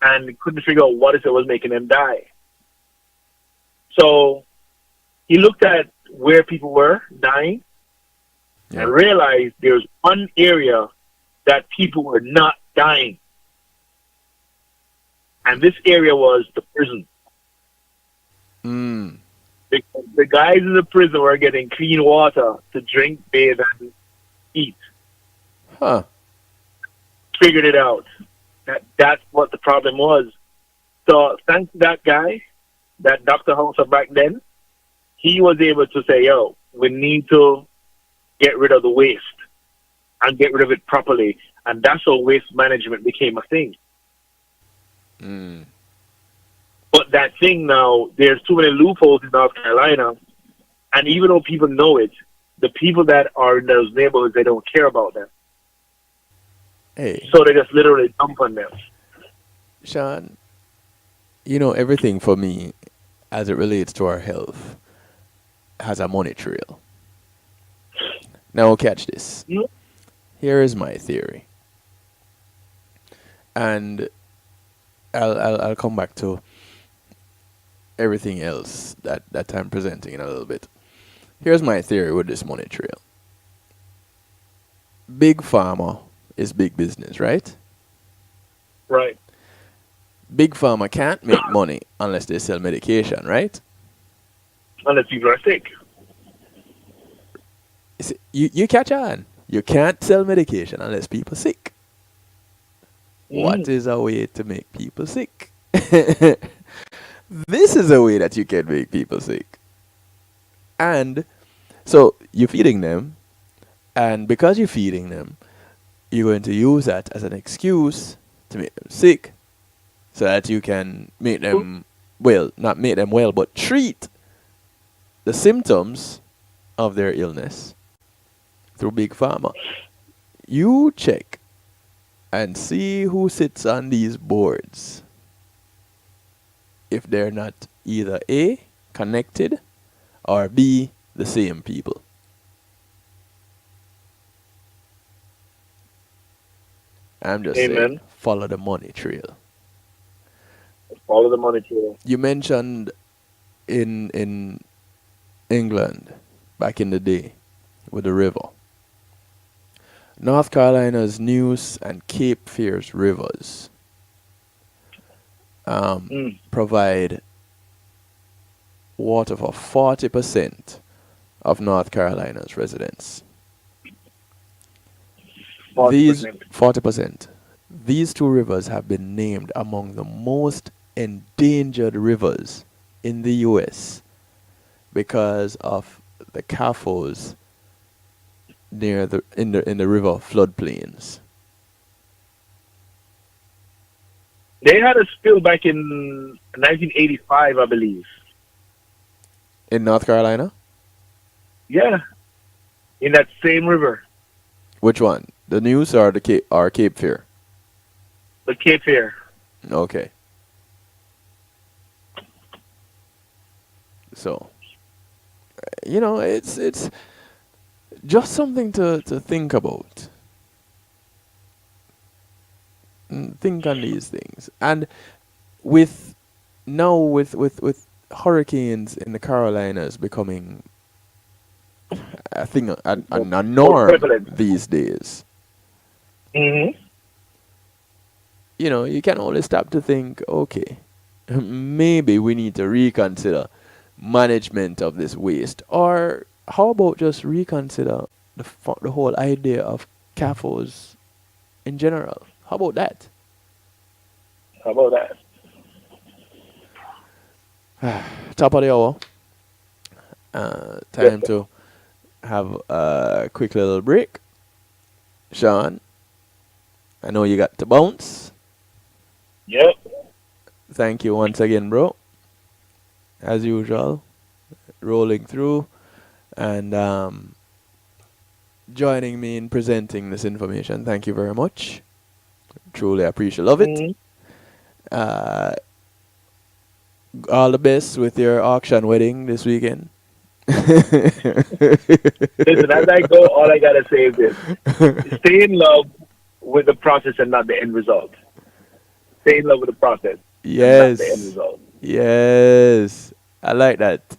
S3: and couldn't figure out what is it was making them die. So he looked at where people were dying and realized there's one area that people were not dying. And this area was the prison. The guys in the prison were getting clean water to drink, bathe, and eat.
S1: Huh.
S3: Figured it out. That's what the problem was. So thanks to that guy, that Dr. House back then, he was able to say, yo, we need to get rid of the waste and get rid of it properly. And that's how waste management became a thing. But that thing now, there's too many loopholes in North Carolina. And even though people know it, the people that are in those neighborhoods, they don't care about them.
S1: Hey.
S3: So they just literally dump on them.
S1: Sean, you know, everything for me, as it relates to our health, has a money trail. Now, catch this. Here is my theory. And I'll come back to everything else that I'm presenting in a little bit. Here's my theory with this money trail. Big pharma is big business, right?
S3: Right.
S1: Big pharma can't make money unless they sell medication, right?
S3: Unless people are sick.
S1: You catch on. You can't sell medication unless people are sick. What is a way to make people sick? This is a way that you can make people sick. And so you're feeding them, and because you're feeding them, you're going to use that as an excuse to make them sick so that you can make them well, not make them well, but treat the symptoms of their illness through big pharma. You check and see who sits on these boards. If they're not either A, connected, or B, the same people. I'm just saying, follow the money trail.
S3: Follow the money trail.
S1: You mentioned in England, back in the day, with the river. North Carolina's Neuse and Cape Fear's rivers provide water for 40% of North Carolina's residents. these
S3: 40%.
S1: 40%. These two rivers have been named among the most endangered rivers in the US because of the CAFOs near the in the river floodplains.
S3: They had a spill back in 1985, I believe.
S1: In North Carolina?
S3: Yeah, in that same river,
S1: Which one? The News or the Cape Fear?
S3: the Cape Fear.
S1: Okay. So, it's just something to think about. Think on these things. And with hurricanes in the Carolinas becoming a thing, a norm
S3: prevalent.
S1: these days,
S3: Mm-hmm.
S1: you can only stop to think, okay, maybe we need to reconsider management of this waste, or how about just reconsider the whole idea of CAFOs in general? How about that?
S3: How about that?
S1: Top of the hour. Time to have a quick little break. Sean, I know you got to bounce.
S3: Yep.
S1: Thank you once again, bro. As usual, rolling through and joining me in presenting this information. Thank you very much. Truly appreciate it.
S3: Mhm.
S1: All the best with your auction wedding this weekend.
S3: Listen, as I go, all I gotta say is this: stay in love with the process and not the end result. Stay in love with the process, and not the end
S1: Yes.
S3: result.
S1: Yes. I like that.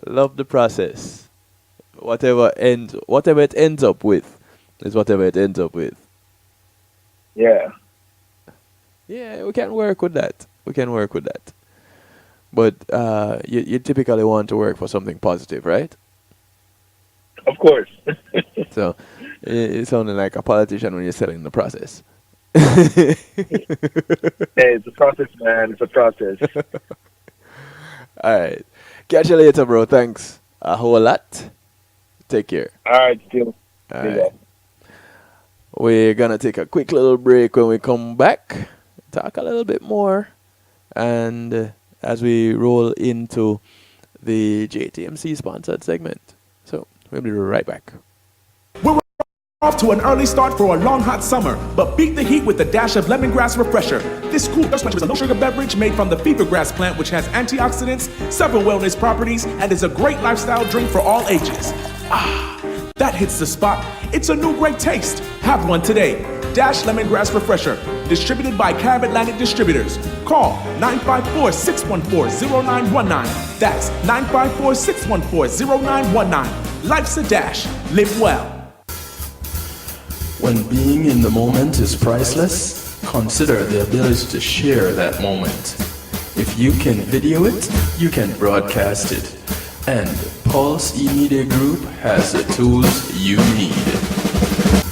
S1: Love the process. Whatever it ends up with is whatever it ends up with.
S3: Yeah.
S1: Yeah, we can work with that. But you typically want to work for something positive, right?
S3: Of course.
S1: So it's sounding like a politician when you're selling the process.
S3: Hey, it's a process, man. It's a process.
S1: All right. Catch you later, bro. Thanks a whole lot. Take care.
S3: All right, still.
S1: All right. We're going to take a quick little break. When we come back, talk a little bit more. And as we roll into the JTMC sponsored segment. So we'll be right back.
S9: We're off to an early start for a long hot summer, but beat the heat with a dash of lemongrass refresher. This cool thirst quencher is a low sugar beverage made from the fever grass plant, which has antioxidants, several wellness properties, and is a great lifestyle drink for all ages. Ah, that hits the spot. It's a new great taste. Have one today. Dash Lemongrass Refresher, distributed by Carib Atlantic Distributors. Call 954-614-0919. That's 954-614-0919. Life's a dash. Live well.
S10: When being in the moment is priceless, consider the ability to share that moment. If you can video it, you can broadcast it. And Pulse E-Media Group has the tools you need.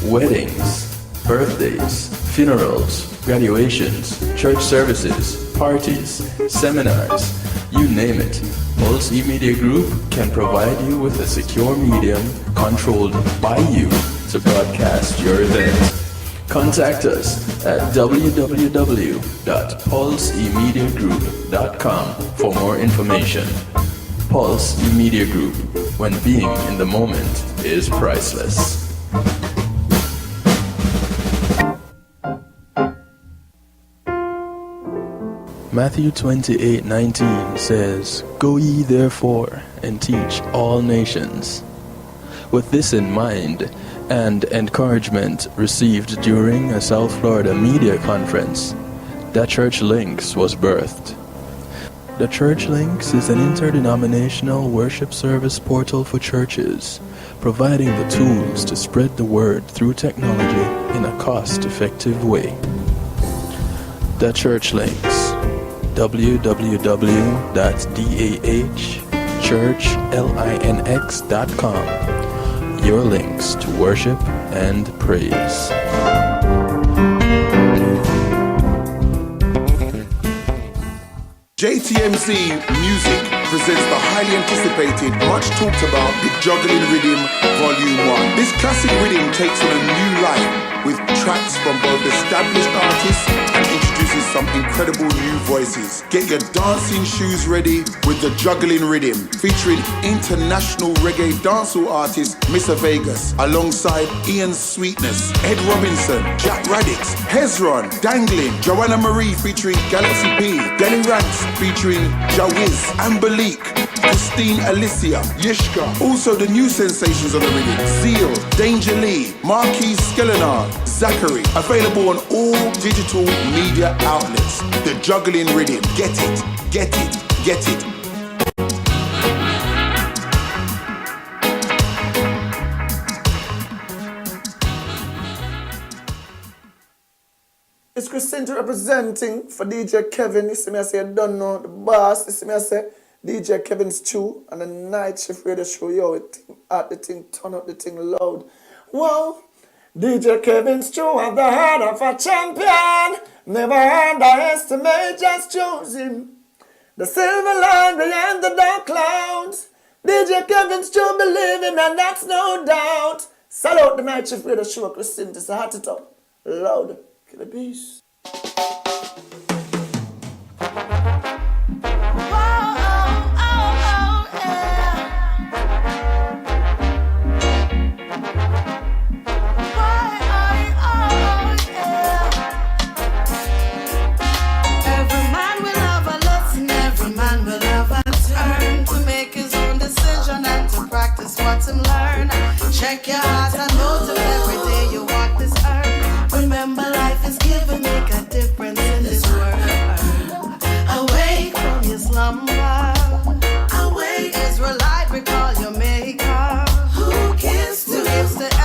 S10: Weddings, birthdays, funerals, graduations, church services, parties, seminars, you name it. Pulse E-Media Group can provide you with a secure medium controlled by you to broadcast your event. Contact us at www.pulsemediagroup.com for more information. Pulse E-Media Group, when being in the moment is priceless. Matthew 28:19 says, "Go ye therefore and teach all nations." With this in mind, and encouragement received during a South Florida media conference, The Church Links was birthed. The Church Links is an interdenominational worship service portal for churches, providing the tools to spread the word through technology in a cost-effective way. The Church Links, www.dahchurchlinx.com. your links to worship and praise.
S11: JTMC Music presents the highly anticipated, much talked about, The Juggling Rhythm Volume 1. This classic rhythm takes on a new life with tracks from both established artists and introduces some incredible new voices. Get your dancing shoes ready with The Juggling Rhythm, featuring international reggae dancehall artist Mr. Vegas, alongside Ian Sweetness, Ed Robinson, Jack Radix, Hezron, Dangling, Joanna Marie featuring Galaxy P, Denny Ranks featuring Jawiz, Ambalik, Christine Alicia, Yishka. Also the new sensations on the rhythm: Zeal, Danger Lee, Marquis Skelenar, Zachary. Available on all digital media outlets. The Juggling Rhythm. Get it, get it, get it.
S12: It's Christina representing for DJ Kevin. You see me, I say, I don't know the boss. You see me, I say, DJ Kevin Stew and the night shift radio show. Yo, it at the thing, turn up the thing loud. Wow, DJ Kevin Stew have the heart of a champion. Never underestimate, just choose him. The silver line behind the dark clouds. DJ Kevin Stew believe him, and that's no doubt. Salute the night shift radio show, Christina. It's a heart it up. Loud. Kill the beast.
S13: Check your heart and motive every day you walk this earth. Remember, life is given, make a difference in this world. Awake from your slumber. Awake, Israelite, recall your maker. Who gives to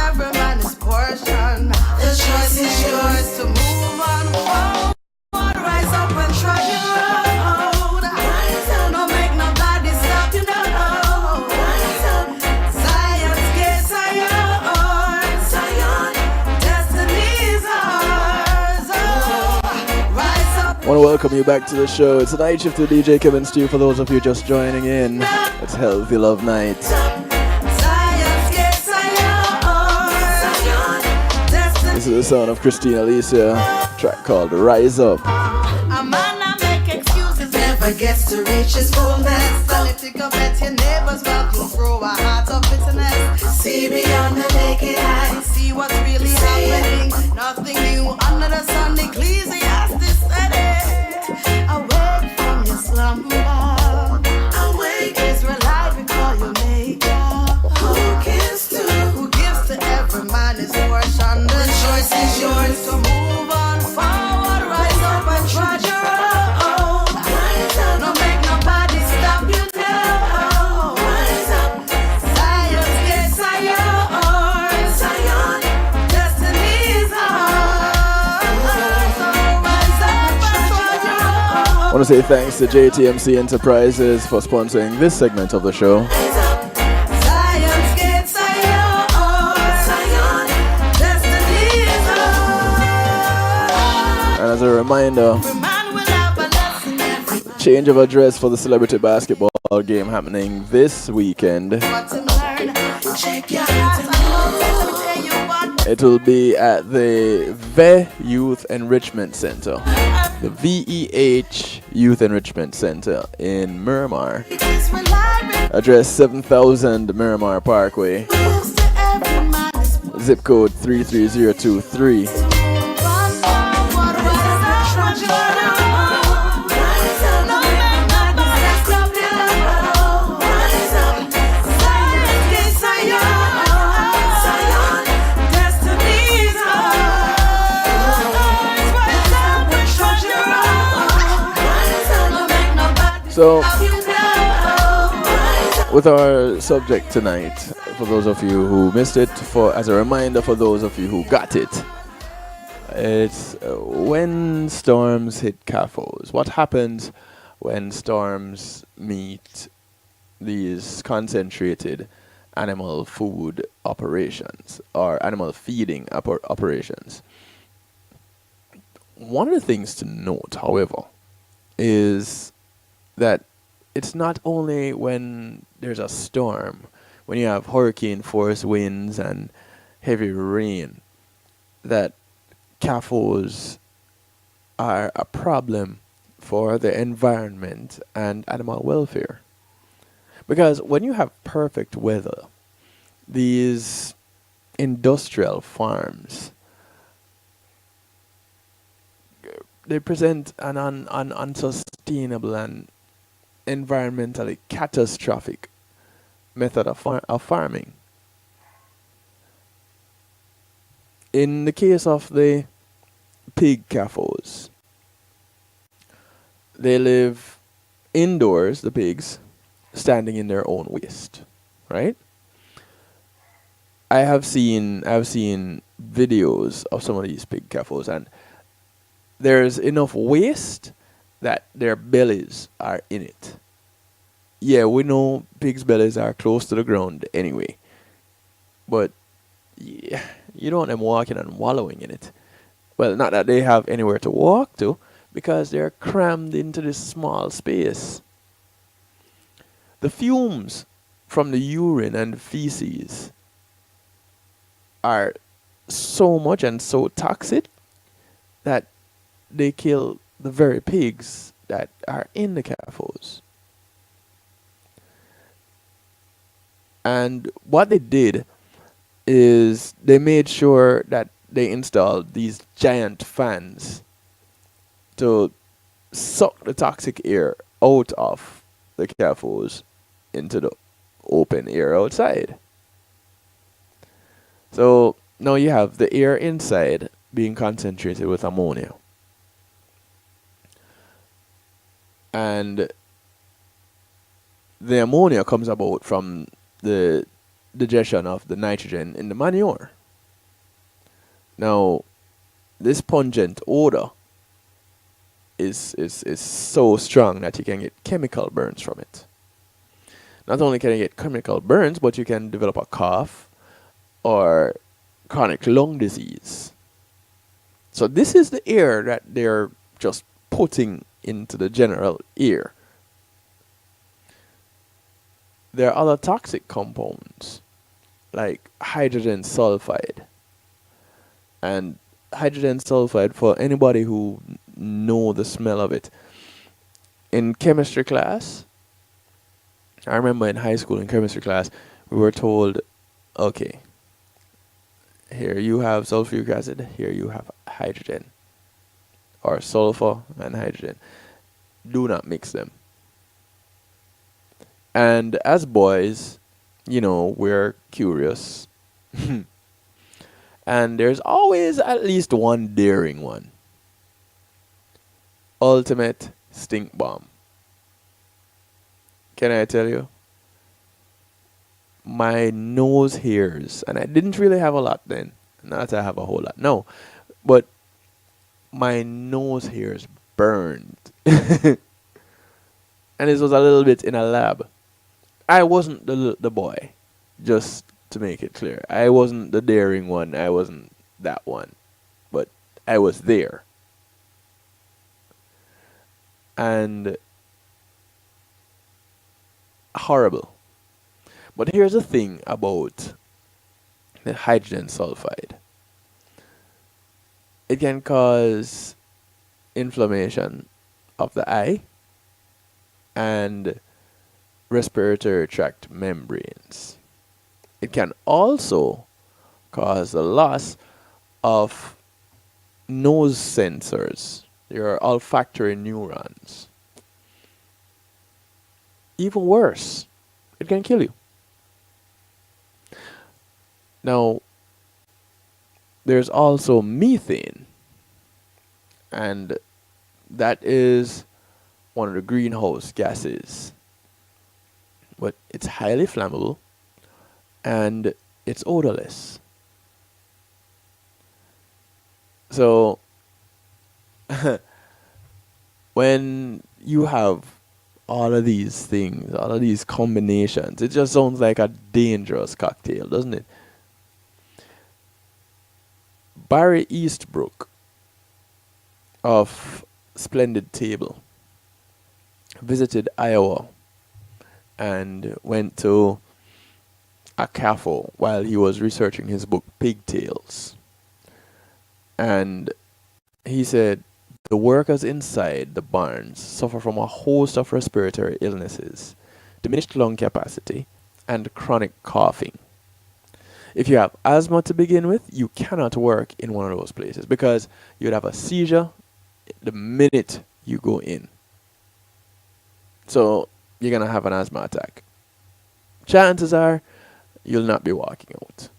S13: every man his portion? The choice is yours to move on forward. Rise up and try your road. Rise up, don't make nobody stop you now.
S1: I want to welcome you back to the show. It's a night shift with DJ Kevin Stew for those of you just joining in. It's Healthy Love Night. This is the sound of Christine Alicia, track called Rise Up.
S13: A man that make excuses never gets to reach his fullness. So if you go bet your neighbors, well, you'll throw a heart of bitterness. See beyond the naked eye, see what's really happening. Nothing new under the sun. Ecclesiastes said it. Awake from your slumber. Awake, Israelite, recall your maker. Who gives to every man his portion? The choice is yours to move on forward. Rise up and trudge your own. Rise up, don't make nobody stop you now. Rise up, Zion's gates are yours. Zion, destiny is ours. So rise up and trudge your own.
S1: I want to say thanks to JTMC Enterprises for sponsoring this segment of the show.
S13: Zion's gates are yours. Zion, destiny is ours.
S1: And as a reminder,
S13: Man will have a lesson every
S1: change of address for the celebrity basketball game happening this weekend.
S13: what to learn. Check your heart and let me tell you what.
S1: It will be at the VE Youth Enrichment Center, the VEH Youth Enrichment Center in Miramar. Address 7000 Miramar Parkway, zip code 33023. So, with our subject tonight, for those of you who missed it, as a reminder for those of you who got it, it's when storms hit CAFOs. What happens when storms meet these concentrated animal food operations or animal feeding operations. One of the things to note, however, is that it's not only when there's a storm, when you have hurricane force winds and heavy rain, that CAFOs are a problem for the environment and animal welfare. Because when you have perfect weather, these industrial farms, they present an unsustainable and environmentally catastrophic method of farming. In the case of the pig CAFOs, they live indoors, the pigs, standing in their own waste, right? I've seen videos of some of these pig CAFOs, and there's enough waste that their bellies are in it. Yeah, we know pigs' bellies are close to the ground anyway, but yeah, you don't want them walking and wallowing in it. Well, not that they have anywhere to walk to, because they're crammed into this small space. The fumes from the urine and feces are so much and so toxic that they kill the very pigs that are in the CAFOs. And what they did is they made sure that they installed these giant fans to suck the toxic air out of the CAFOs into the open air outside. So now you have the air inside being concentrated with ammonia. And the ammonia comes about from the digestion of the nitrogen in the manure. Now, this pungent odor is so strong that you can get chemical burns from it. Not only can you get chemical burns, but you can develop a cough or chronic lung disease. So this is the air that they're just putting into the general air. There are other toxic compounds like hydrogen sulfide. And hydrogen sulfide, for anybody who know the smell of it, in chemistry class, I remember in high school in chemistry class, we were told, okay, here you have sulfuric acid, here you have hydrogen, or sulfur and hydrogen. Do not mix them. And as boys, you know, we're curious. And there's always at least one daring one. Ultimate stink bomb. Can I tell you? My nose hairs, and I didn't really have a lot then. Not that I have a whole lot, no. But my nose hairs burned. And this was a little bit in a lab. I wasn't the boy, just to make it clear. I wasn't the daring one. I wasn't that one. But I was there. And horrible. But here's the thing about the hydrogen sulfide. It can cause inflammation of the eye and respiratory tract membranes. It can also cause the loss of nose sensors, your olfactory neurons. Even worse, it can kill you. Now, there's also methane, and that is one of the greenhouse gases. But it's highly flammable and it's odorless. So when you have all of these things, all of these combinations. It just sounds like a dangerous cocktail, doesn't it? Barry Eastbrook of Splendid Table visited Iowa and went to a CAFO while he was researching his book Pigtails. And he said the workers inside the barns suffer from a host of respiratory illnesses, diminished lung capacity, and chronic coughing. If you have asthma to begin with, you cannot work in one of those places because you'd have a seizure the minute you go in. So you're going to have an asthma attack. Chances are you'll not be walking out.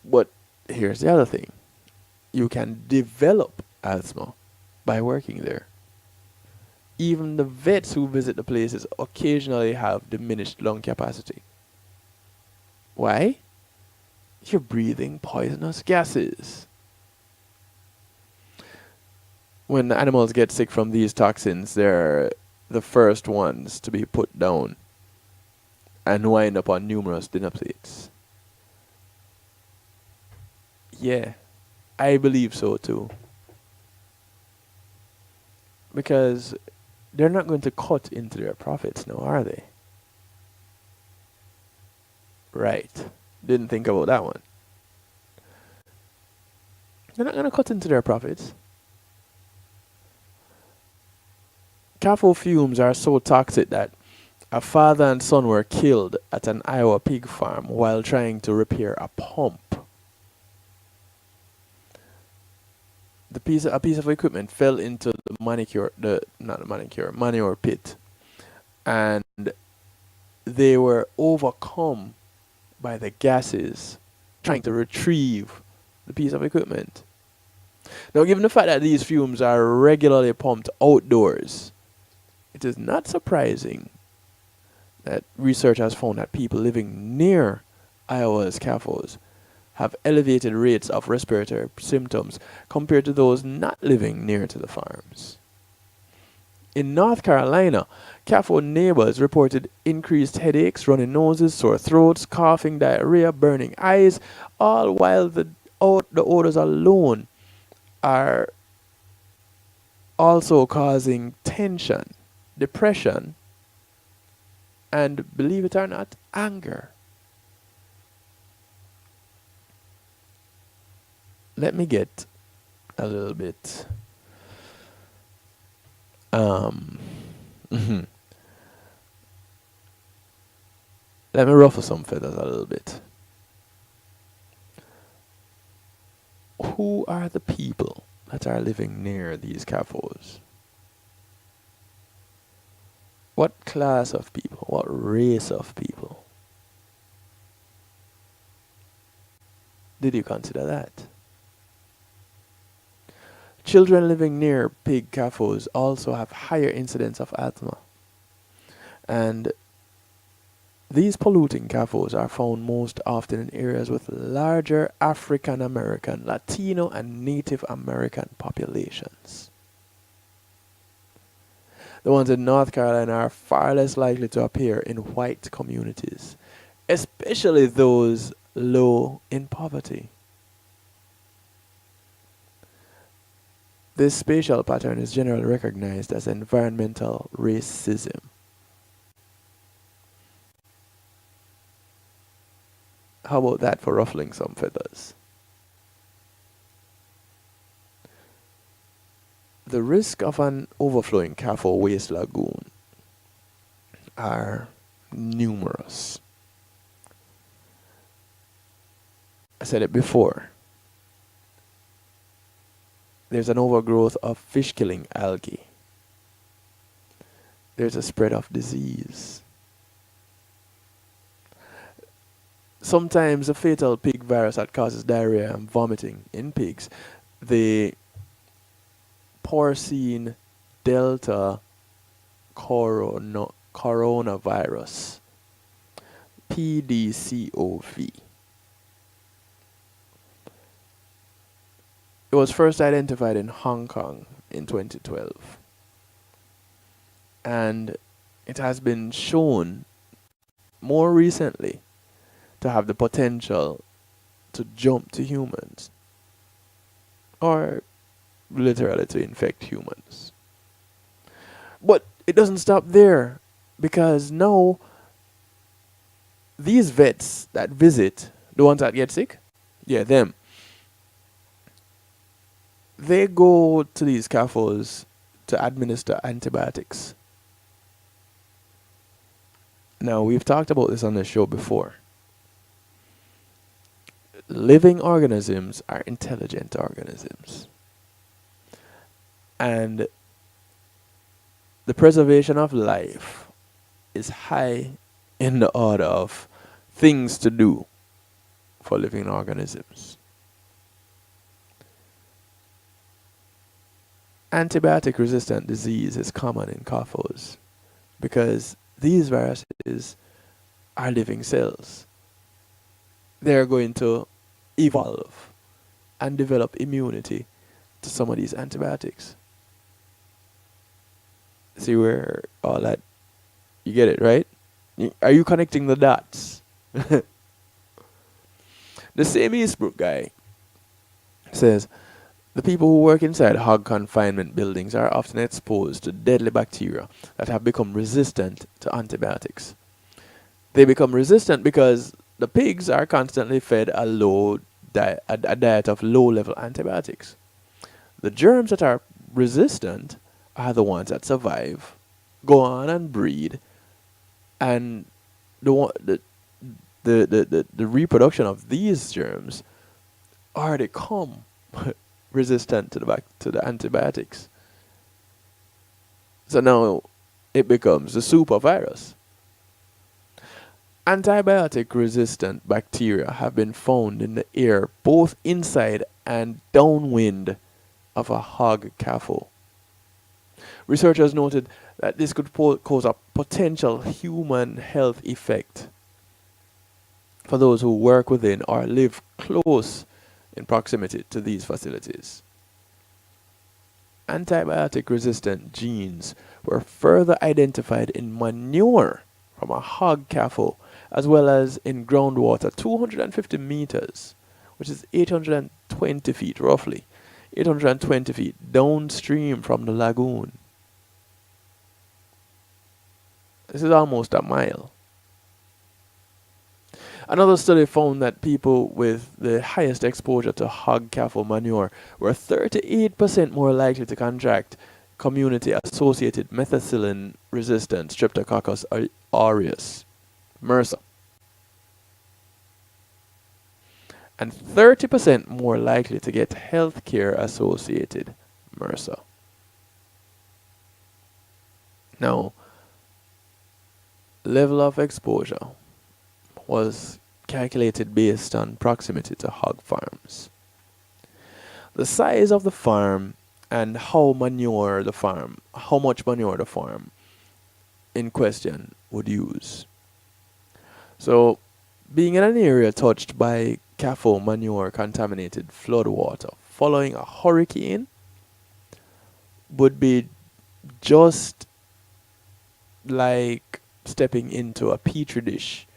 S1: But here's the other thing. You can develop asthma by working there. Even the vets who visit the places occasionally have diminished lung capacity. Why? You're breathing poisonous gases. When the animals get sick from these toxins, they're the first ones to be put down and wind up on numerous dinner plates. Yeah, I believe so too. Because they're not going to cut into their profits now, are they? Right. Didn't think about that one. They're not going to cut into their profits. CAFO fumes are so toxic that a father and son were killed at an Iowa pig farm while trying to repair a pump. A piece of equipment fell into the manure pit, and they were overcome by the gases trying to retrieve the piece of equipment. Now, given the fact that these fumes are regularly pumped outdoors, it is not surprising that research has found that people living near Iowa's CAFOs have elevated rates of respiratory symptoms compared to those not living near to the farms. In North Carolina, CAFO neighbors reported increased headaches, runny noses, sore throats, coughing, diarrhea, burning eyes, all while the odors alone are also causing tension, depression, and, believe it or not, anger. Let me get a little bit let me ruffle some feathers a little bit. Who are the people that are living near these CAFOs? What class of people? What race of people? Did you consider that? Children living near pig CAFOs also have higher incidence of asthma. And these polluting CAFOs are found most often in areas with larger African American, Latino, and Native American populations. The ones in North Carolina are far less likely to appear in white communities, especially those low in poverty. This spatial pattern is generally recognized as environmental racism. How about that for ruffling some feathers? The risk of an overflowing CAFO waste lagoon are numerous. I said it before. There's an overgrowth of fish-killing algae. There's a spread of disease. Sometimes a fatal pig virus that causes diarrhea and vomiting in pigs, the porcine delta coronavirus, PDCOV. It was first identified in Hong Kong in 2012. And it has been shown more recently to have the potential to jump to humans or literally to infect humans. But it doesn't stop there, because now these vets that visit, the ones that get sick, yeah, them, they go to these CAFOs to administer antibiotics. Now, we've talked about this on the show before. Living organisms are intelligent organisms. And the preservation of life is high in the order of things to do for living organisms. Antibiotic resistant disease is common in CAFOs because these viruses are living cells. They're going to evolve and develop immunity to some of these antibiotics. See where all that, you get it, right? Are you connecting the dots? The same Eastbrook guy says, the people who work inside hog confinement buildings are often exposed to deadly bacteria that have become resistant to antibiotics. They become resistant because the pigs are constantly fed a diet of low-level antibiotics. The germs that are resistant are the ones that survive, go on and breed, and the reproduction of these germs already come resistant to the antibiotics. So now it becomes the super virus. Antibiotic resistant bacteria have been found in the air both inside and downwind of a hog CAFO. Researchers noted that this could cause a potential human health effect for those who work within or live close in proximity to these facilities. Antibiotic resistant genes were further identified in manure from a hog CAFO, as well as in groundwater 250 meters, which is 820 feet roughly, 820 feet downstream from the lagoon. This is almost a mile. Another study found that people with the highest exposure to hog CAFO manure were 38% more likely to contract community-associated methicillin-resistant Streptococcus aureus, MRSA, and 30% more likely to get healthcare-associated MRSA. Now, level of exposure was calculated based on proximity to hog farms. The size of the farm and how much manure the farm in question would use. So, being in an area touched by CAFO manure contaminated floodwater following a hurricane would be just like stepping into a petri dish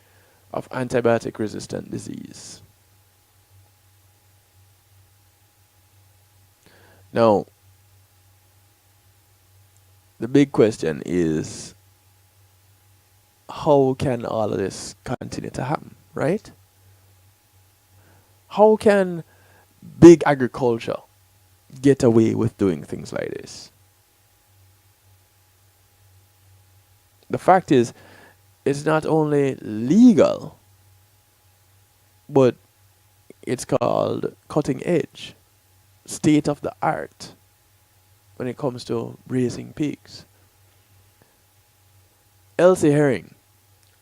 S1: of antibiotic resistant disease. Now, the big question is, how can all of this continue to happen, right? How can big agriculture get away with doing things like this? The fact is, it's not only legal, but it's called cutting edge, state of the art when it comes to raising pigs. Elsie Herring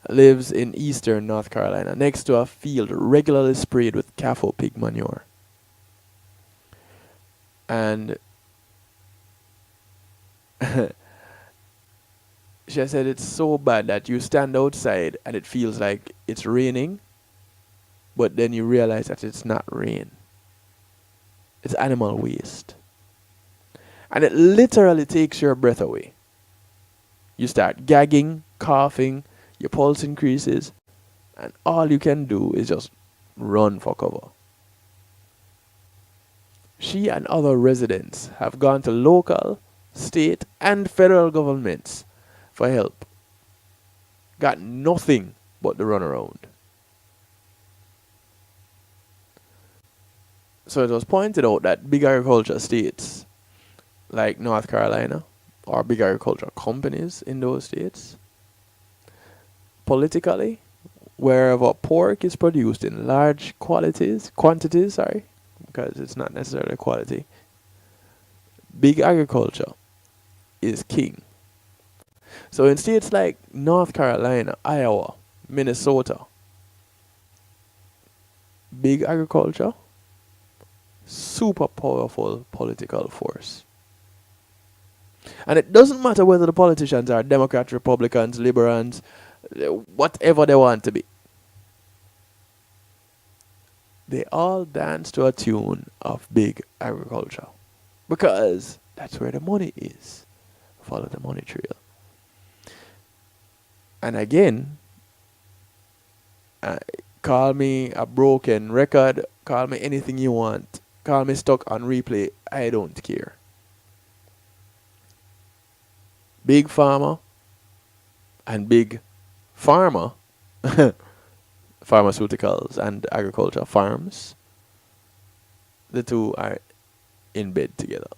S1: lives in eastern North Carolina next to a field regularly sprayed with CAFO pig manure. And she said it's so bad that you stand outside and it feels like it's raining, but then you realize that it's not rain. It's animal waste. And it literally takes your breath away. You start gagging, coughing, your pulse increases, and all you can do is just run for cover. She and other residents have gone to local, state, and federal governments for help. Got nothing but the runaround. So it was pointed out that big agriculture states like North Carolina, or big agriculture companies in those states, politically, wherever pork is produced in large quantities, because it's not necessarily quality, big agriculture is king. So in states like North Carolina, Iowa, Minnesota, big agriculture, super powerful political force. And it doesn't matter whether the politicians are Democrats, Republicans, Liberals, whatever they want to be. They all dance to a tune of big agriculture. Because that's where the money is. Follow the money trail. And again, call me a broken record, call me anything you want, call me stuck on replay, I don't care. Big pharma and big pharma, pharmaceuticals and agriculture farms, the two are in bed together.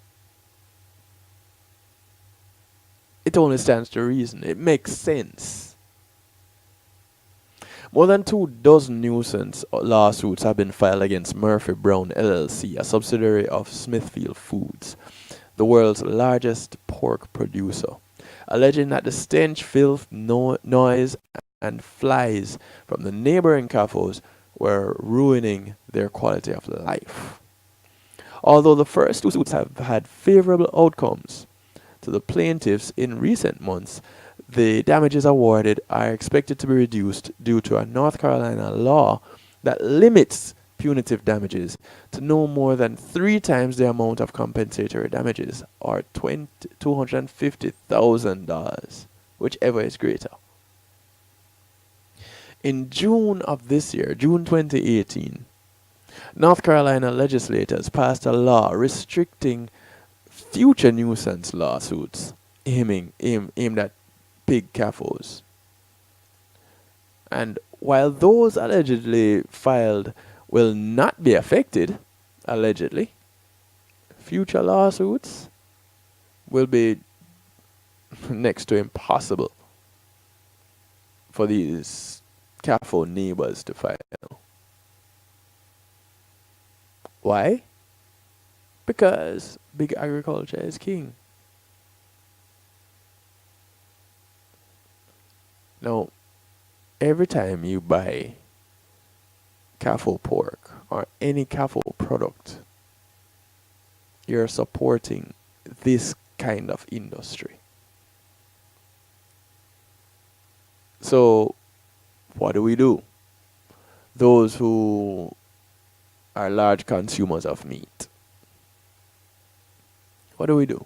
S1: It only stands to reason. It makes sense. More than 24 nuisance lawsuits have been filed against Murphy Brown LLC, a subsidiary of Smithfield Foods, the world's largest pork producer, alleging that the stench, filth, noise, and flies from the neighboring CAFOs were ruining their quality of life. Although the first two suits have had favorable outcomes to the plaintiffs in recent months, the damages awarded are expected to be reduced due to a North Carolina law that limits punitive damages to no more than 3 times the amount of compensatory damages, or $250,000, whichever is greater. In June of this year, June 2018, North Carolina legislators passed a law restricting future nuisance lawsuits aimed at pig CAFOs. And while those allegedly filed will not be affected, allegedly, future lawsuits will be next to impossible for these CAFO neighbors to file. Why? Because big agriculture is king. Now, every time you buy CAFO pork or any CAFO product, you're supporting this kind of industry. So, what do? Those who are large consumers of meat, what do?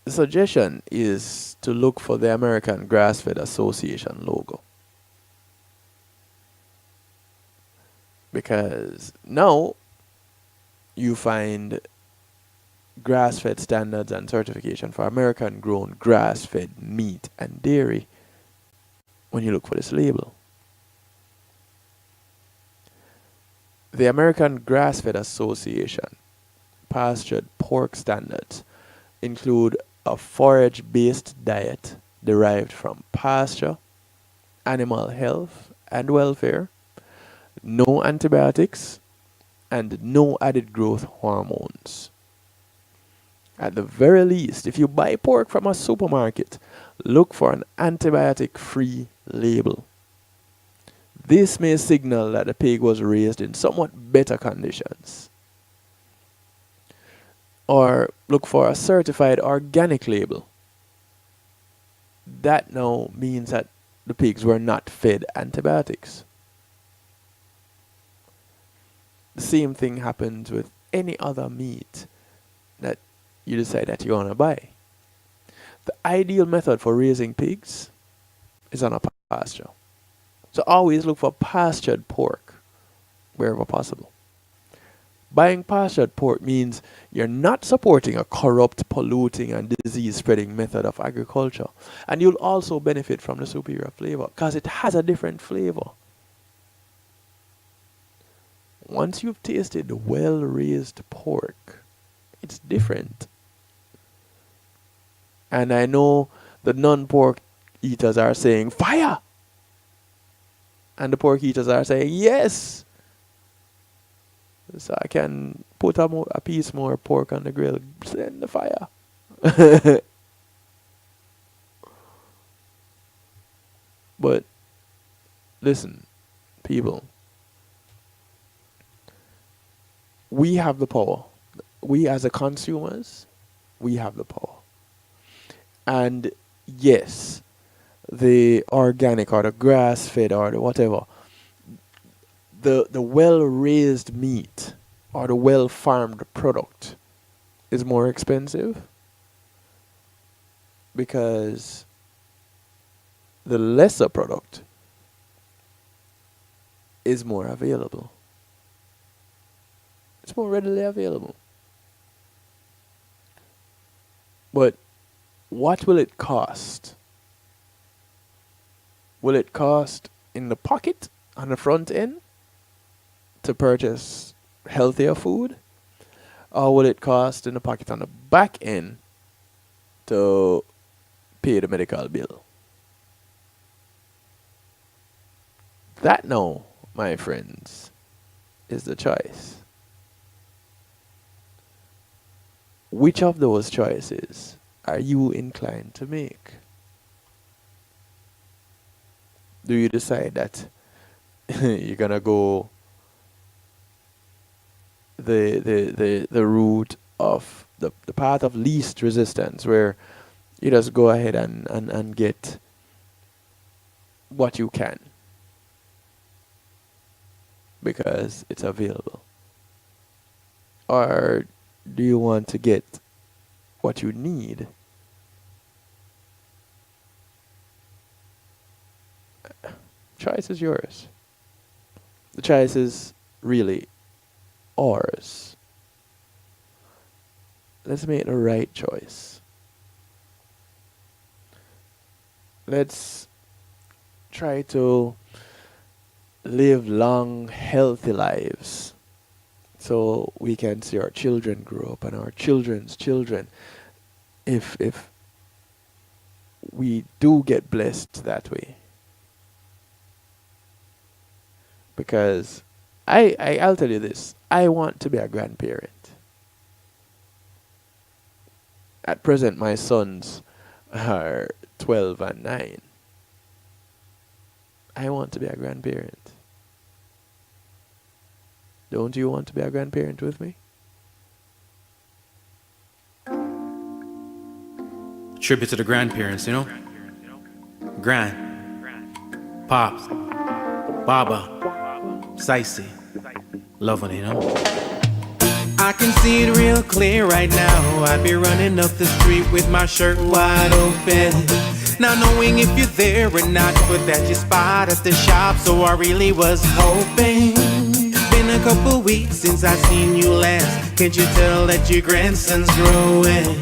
S1: The suggestion is to look for the American Grass-Fed Association logo. Because now you find grass-fed standards and certification for American-grown grass-fed meat and dairy when you look for this label. The American Grass-Fed Association pastured pork standards include a forage-based diet derived from pasture, animal health and welfare, no antibiotics, and no added growth hormones. At the very least, if you buy pork from a supermarket, look for an antibiotic-free label. This may signal that the pig was raised in somewhat better conditions. Or look for a certified organic label. That now means that the pigs were not fed antibiotics. The same thing happens with any other meat that you decide that you're going to buy. The ideal method for raising pigs is on a pasture. So always look for pastured pork wherever possible. Buying pastured pork means you're not supporting a corrupt, polluting, and disease-spreading method of agriculture. And you'll also benefit from the superior flavor because it has a different flavor. Once you've tasted well-raised pork, it's different. And I know the non-pork eaters are saying, fire! And the pork eaters are saying, yes! So I can put a piece more pork on the grill, send the fire. But listen, people, we have the power. We as the consumers, we have the power. And yes, the organic or the grass-fed or the whatever, the well-raised meat or the well-farmed product is more expensive because the lesser product is more available. It's more readily available. But what will it cost? Will it cost in the pocket on the front end to purchase healthier food? Or will it cost in the pocket on the back end to pay the medical bill? That now, my friends, is the choice. Which of those choices are you inclined to make? Do you decide that you're gonna go the route of the path of least resistance, where you just go ahead and get what you can because it's available? Or do you want to get what you need? Choice is yours. The choice is really ours. Let's make the right choice. Let's try to live long, healthy lives so we can see our children grow up and our children's children, if we do get blessed that way. Because I'll tell you this, I want to be a grandparent. At present, my sons are 12 and 9. I want to be a grandparent. Don't you want to be a grandparent with me?
S14: Tribute to the grandparents, you know? Grand, Pops, Baba, Sicey, loving it, you know? I can see it real clear right now. I'd be running up the street with my shirt wide open, not knowing if you're there or not, but that you spot at the shop, so I really was hoping. Been a couple weeks since I seen you last. Can't you tell that your grandson's growing?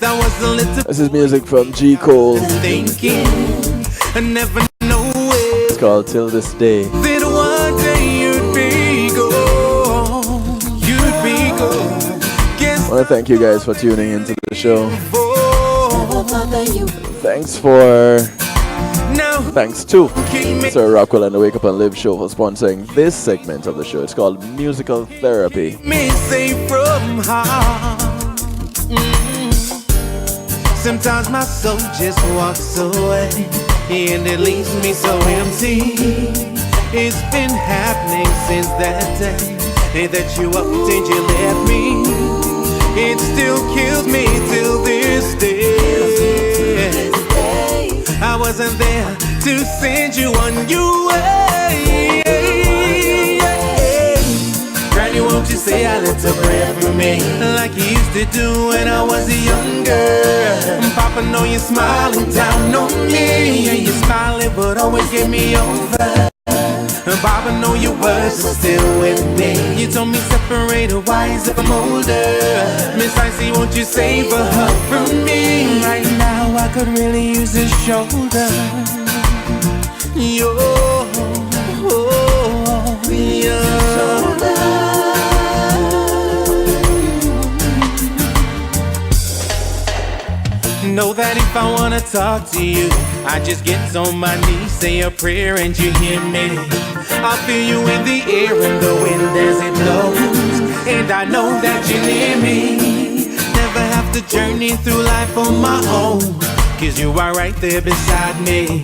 S14: That was the little.
S1: This is music from G. Cole.
S14: Thinking, I never know it.
S1: It's called Till This Day.
S14: That one day you'd be gone. You'd be gone.
S1: I want to thank you guys for tuning into the show. Thanks to Sir Rockwell and the Wake Up and Live show for sponsoring this segment of the show. It's called Musical Therapy.
S14: Me say from heart. Sometimes my soul just walks away, and it leaves me so empty. It's been happening since that day that you upped and you left me. It still kills me till this day. I wasn't there to send you on your way. Granny, won't you say a little prayer for me, like you used to do when I was younger. Papa, know you're smiling down on me, and you're smiling but always get me over. Papa, know your words are still with me. You told me separate the wise from older. Miss Icy, won't you save a hug from me? Right now I could really use a shoulder. Yo, know that if I wanna talk to you, I just get on my knees, say a prayer, and you hear me. I'll feel you in the air and the wind as it blows, and I know that you're near me. Never have to journey through life on my own, 'cause you are right there beside me.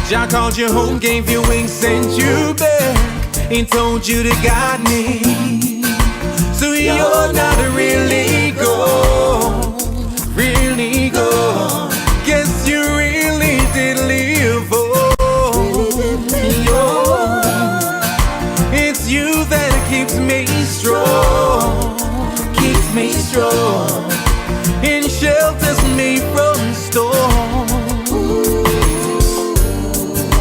S14: Jah called you home, gave you wings, sent you back, and told you to guide me. So you're not really gone, really gone. Guess you really did live, it's you that keeps me strong, and shelters me from storm.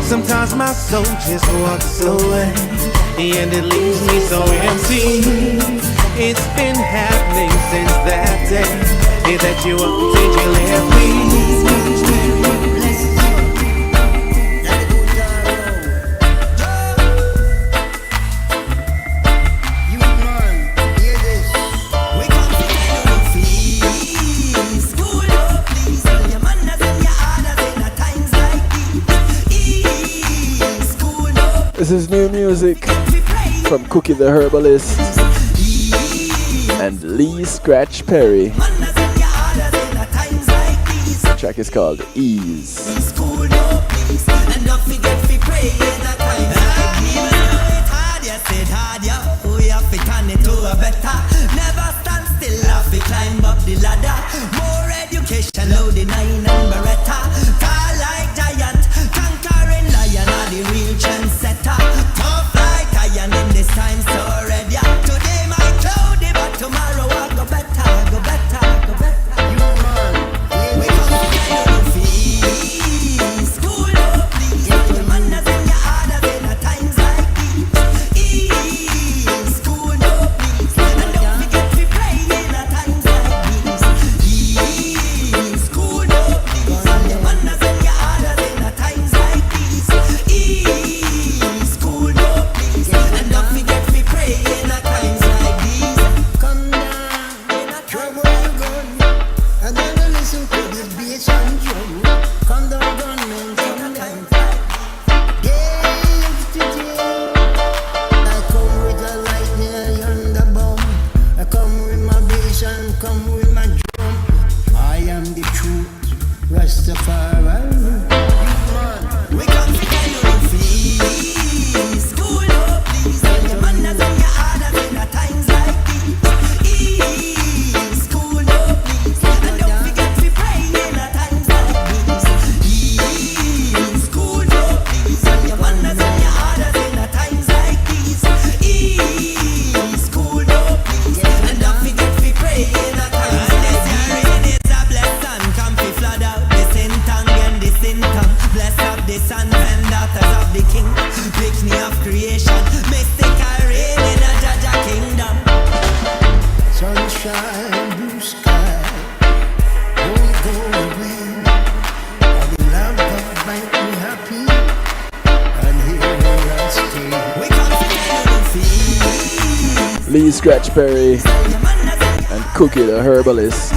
S14: Sometimes my soul just walks away, and it leaves me so empty. It's been happening since that day that you walked and you left me.
S1: This is new music from Cookie the Herbalist and Lee Scratch Perry. The track is called Ease.
S13: Never stand still, have to climb up the ladder. More education, load the 9 and Beretta. Tall like giant, conquering lion, are the real trendsetter. Tough like iron in this time, so ready. Today my cloudy, but tomorrow I'll go better, go better, go better. You man, we come to tell you to feel. School up, please. Your manners and your orders in a times like these. Ease, school up, please. And don't forget to pray in a times like these. Ease, school up, please. Your manners and your orders in a times like these. Ease, school up, please. And don't forget to pray in a times like these. Come down, trouble you gun. And then you listen to the bass and drum. Come down, gunmen, come down. Yesterday, I come with a lightning and the bomb. I come with my bass and come with my drum. I am the truth, Rastafari. We come to tell you to feel. School up, please. Your manners and your orders in a times like these. Ease, school up, please. And don't forget to pray in a times like these. Ease, school up, please. Your manners and your orders in a times like these. Ease, school up, please. And don't forget to pray in a times like these. Rain is a blessing, come to flood out the sin tongue and the sin tongue. Bless up the sons and daughters of the king. Pick me of creation, mystical rain in a Jaja kingdom. Sunshine, blue sky, won't go away. And the love of make me happy, and here will I stay. We come to tell you to feel.
S1: Lee Scratch Perry and Cookie the Herbalist.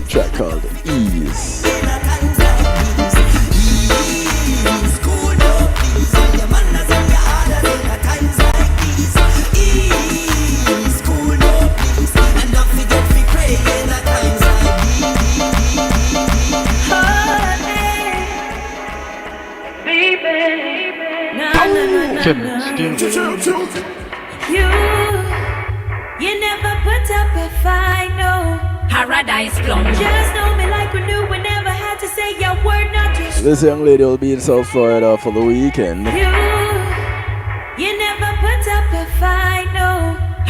S1: Track called Ease.
S15: Kevin, still.
S16: You never put up a fight, no. Paradise plum. Just know me like we knew, we never had to say your word, not just.
S1: This young lady will be in South Florida for the weekend.
S16: You never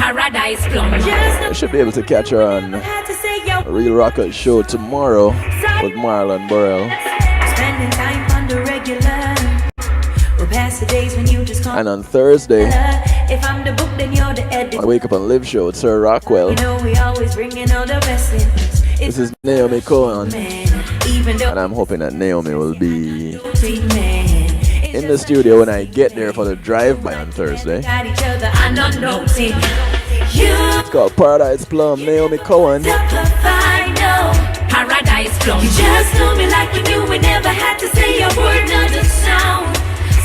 S16: Paradise plum.
S1: I should be able to catch her on Real Rockers show tomorrow with Marlon Burrell.
S16: Spending time on the regular. We'll pass the days when you just call.
S1: And on Thursday,
S16: if I'm the book, then you're the editor.
S1: I wake up and live show with Sir Rockwell.
S16: You know we always bring in all the best in.
S1: This is Naomi Cohen, and I'm hoping that Naomi will be in the studio when I get there for the drive-by on Thursday. It's called Paradise Plum, Naomi Cohen.
S16: Paradise Plum. You just know me like you knew. We never had to say a word, not a sound.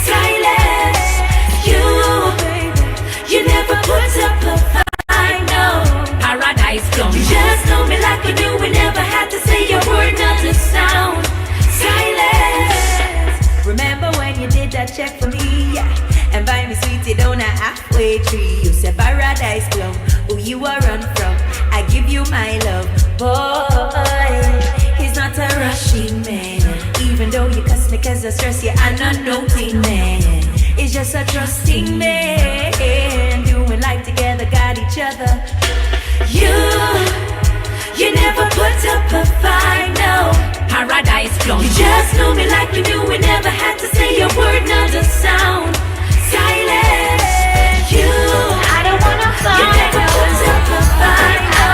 S16: Silence. You never put up a fight. No. Paradise Plum. You just know me like you knew. We never had to say a word, not a sound. Silence. Remember when you did that check for me, and buy me sweetie down a halfway tree. You said Paradise Plum, who you are run from. I give you my love, boy. He's not a rushing man. Even though you cuss me cause I stress you, I'm not noting man. It's just a trusting man. Doing life together, got each other. You never put up a fight, no. Paradise Plum. You just know me like you knew. We never had to say a word, not a sound. Silence. I don't wanna fight. You never put up a fight, no.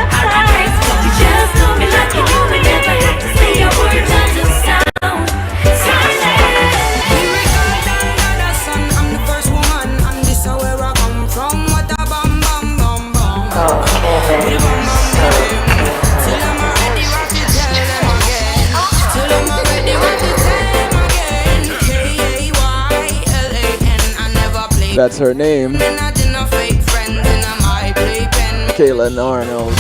S16: Paradise Plum. You just know me like you knew. We never had to say a word, not a sound. Silence.
S13: I'm the first woman, and this is where I come from. What a bum bum bum bum. Till I'm ready, what to tell them again. Till I'm ready, what to tell them again. K-A-Y-L-A-N. I never play.
S1: That's her name. Kaylin Arnold.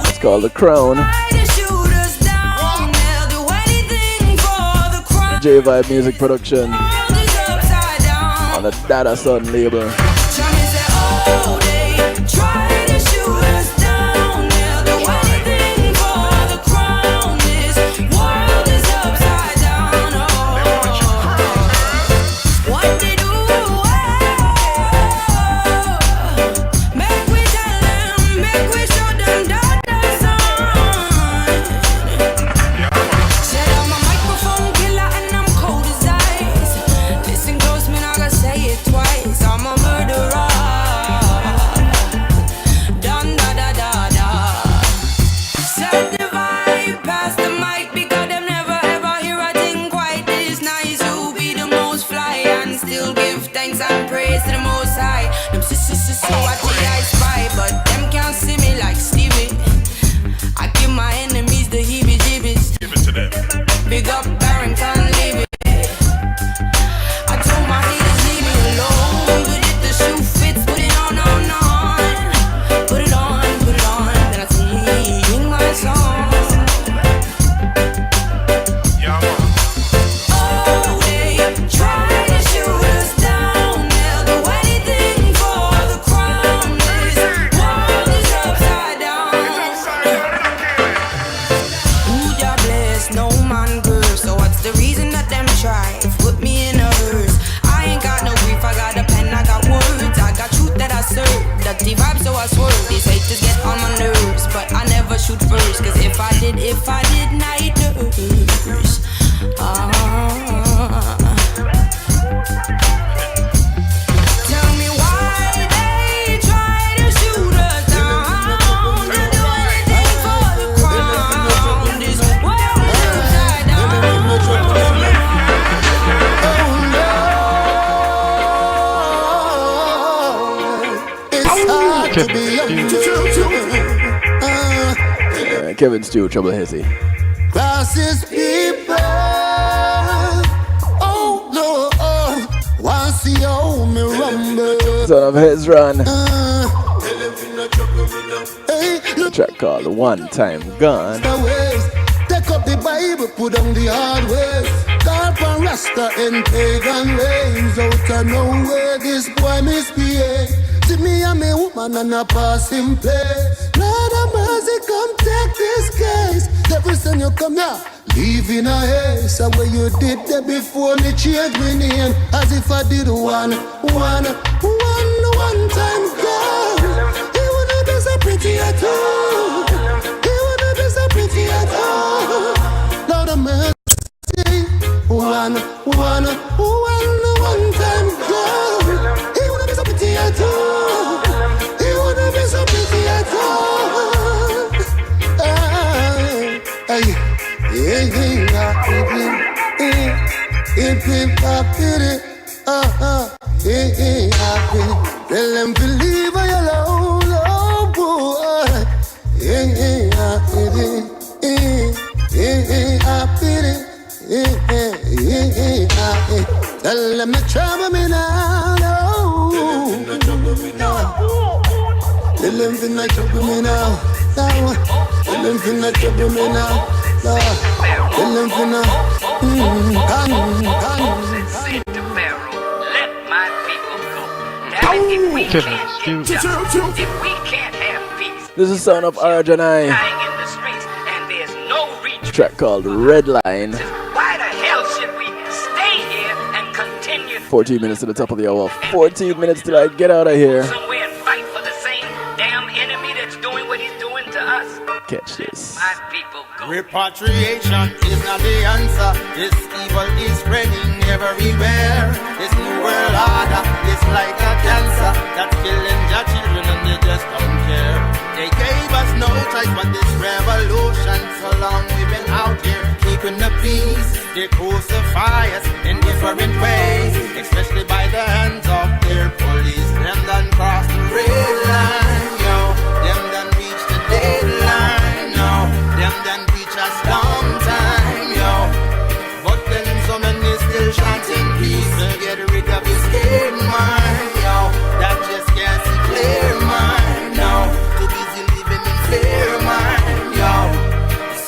S1: It's called The Crown. J-Vibe Music Production on the Dada Sun label.
S13: Big up Barrington, leave it. I told my haters leave me alone, but if the shoe fits, put it on, on, on. Put it on, then I sing my song. Oh, they try to shoot us down. They'll do anything for the crown. This world is upside down. Ooh, God bless, no man. So what's the reason that them try? Put me in a hearse. I ain't got no grief, I got a pen, I got words. I got truth that I serve, dirty vibe so I swerve. These haters get on my nerves, but I never shoot first. Cause if I did, night nurse. Tell me why they try to shoot us down. To do anything for the crown. This world is upside down.
S1: Kevin Stew, Trouble Hissy.
S17: Crosses people. Oh no, want see how me rumble.
S1: Son of Hezron. A track called One Time Gone.
S17: Take up the Bible, put on the hard ways. Call from Rasta and pagan ways. Out of nowhere, this boy misbehave. See me and me woman and a passing place. Lord of mercy, come take this case. Every time you come here, leave in a haze. So what you did there before me change me name. As if I did one one time girl. He wouldn't be so pretty at all. He wouldn't be so pretty at all. Lord of mercy. One time girl. He wouldn't be so pretty at all. He wouldn't be so pretty at all. Tell them to leave her alone, oh boy. Tell them to trouble me now, no. Tell them to not trouble me now, no. Tell them to not trouble me now, no. Tell them to not.
S18: Let my people go. Damn it, if we can't get justice, if we can't have peace,
S1: This is the sound of Arjanai.
S18: dying in the streets, and there's no retreat.
S1: Track called Red Line.
S18: Why the hell should we stay here and continue
S1: 14 minutes to the top of the hour. 14 minutes till I get out of here.
S18: somewhere and fight for the same damn enemy that's doing what he's doing to us?
S1: Catch this.
S18: My people go.
S19: Repatriation is not the answer. This evil is spreading everywhere. This new world order is like a cancer that's killing your children and they just don't care. They gave us no choice but this revolution. So long we've been out here keeping the peace. They crucify us in different ways, especially by the hands of their police. Them done cross the red line, yo. Them done reach the deadline, yo. Them done reach us long time, yo. But then so many still chanting peace to get rid of your scared mind, yo. That just can't see clear mind, no. Too busy living in fear mind, yo.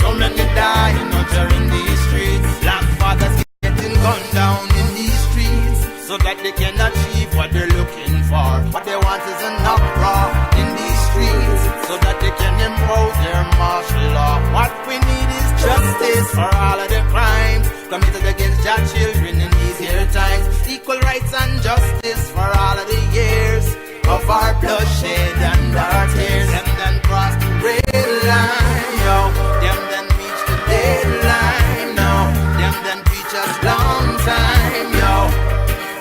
S19: So many dying out there in these streets. Black fathers getting gunned down in these streets so that they can achieve what they're looking for. What they want is an uproar in these streets so that they can impose their martial law. What we need is justice for all of the crimes committed against our children in these here times. Equal rights and justice for all of the years of our bloodshed and our tears. Them done cross the red line, yo. Them done reach the deadline, no. Them done reach us long time, yo.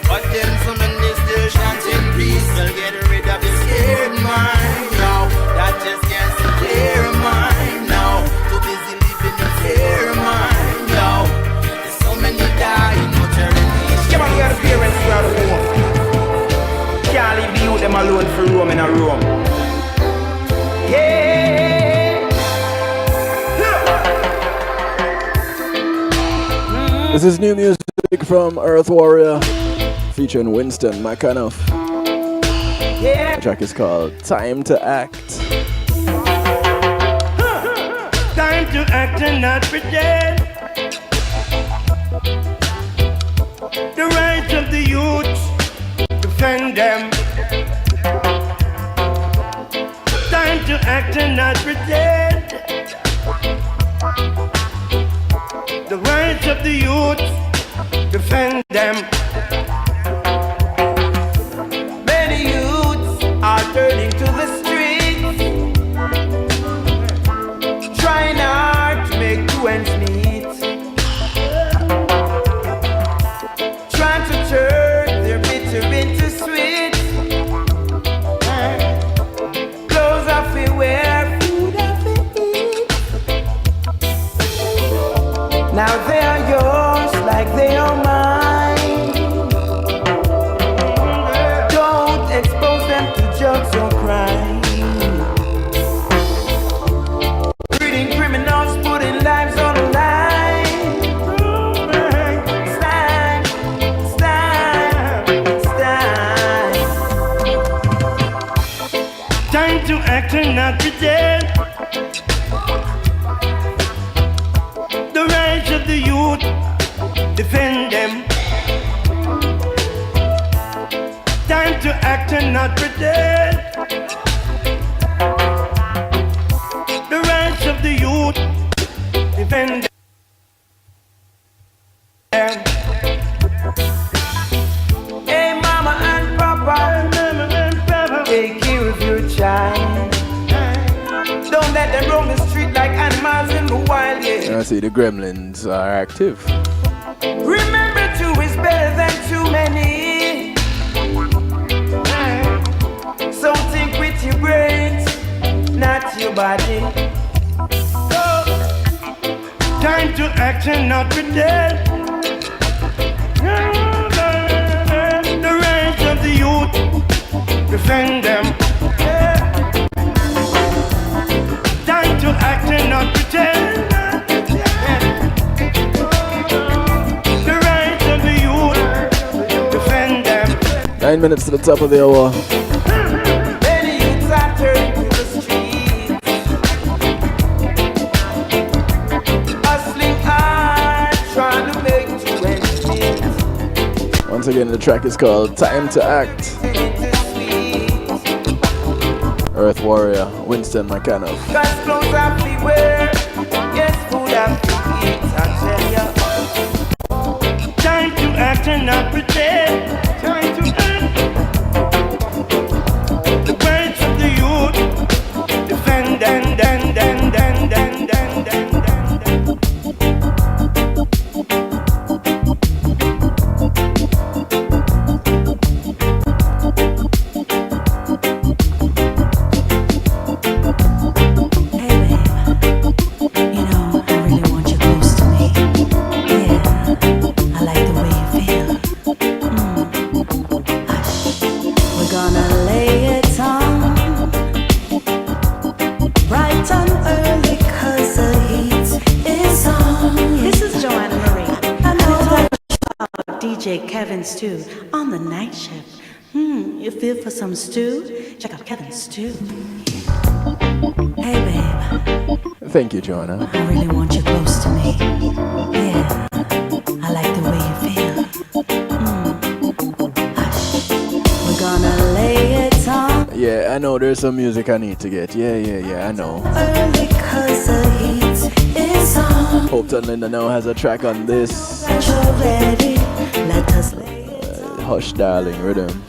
S19: But then so many still chanting peace. Will get rid of your scared mind, yo. That just can't see clear mind, no. Too busy living in fear mind, yo. There's so many dying out there in these streets.
S7: Come on, we got the parents who are home. Can't leave the youth them alone for room in a room. Yeah.
S1: This is new music from Earth Warrior featuring Winston McAnuff.
S7: Yeah.
S1: The track is called Time to Act.
S20: Time to act and not pretend. The rights of the youth, defend them. Time to act and not pretend. The rights of the youth, defend them.
S7: Many youths are turning to the streets, trying hard to make two ends meet, trying to turn their bitter into sweet. Clothes off we wear, food off we eat. Now they are yours like they are mine. Don't expose them to drugs or crime. Breeding criminals, putting lives on the line. Stand, stand, stand.
S20: Time to act and not pretend. The rights of the youth, defend them. Time to act and not pretend. The rights of the youth, defend them.
S7: Hey, mama and papa,
S1: I see the gremlins are active.
S20: Remember, two is better than too many. So think with your brains, not your body. So, time to act and not pretend. The rights of the youth, defend them. Time to act and not pretend. The rights of the youth, defend them.
S1: 9 minutes to the top of the hour.
S20: Many youths are turning to the streets, hustling hard, trying to make two ends meet.
S1: Once again, the track is called Time to Act. Earth Warrior, Winston McCann.
S20: Cause clothes have to wear, yes, food have to eat, I tell ya. Time to act and not pretend. Time to act. The rights of the youth, defend and
S16: DJ Kevin Stew on the night shift. You feel for some stew? Check out Kevin Stew. Hey babe.
S1: Thank you, Joanna.
S16: I really want you close to me. Yeah, I like the way you feel. Hush, we're gonna lay it on.
S1: Yeah, I know there's some music I need to get. Yeah, I know.
S16: Early 'cause the heat is on.
S1: Hope that Linda now has a track on this.
S16: Ready, let us lay
S1: Hush Darling rhythm.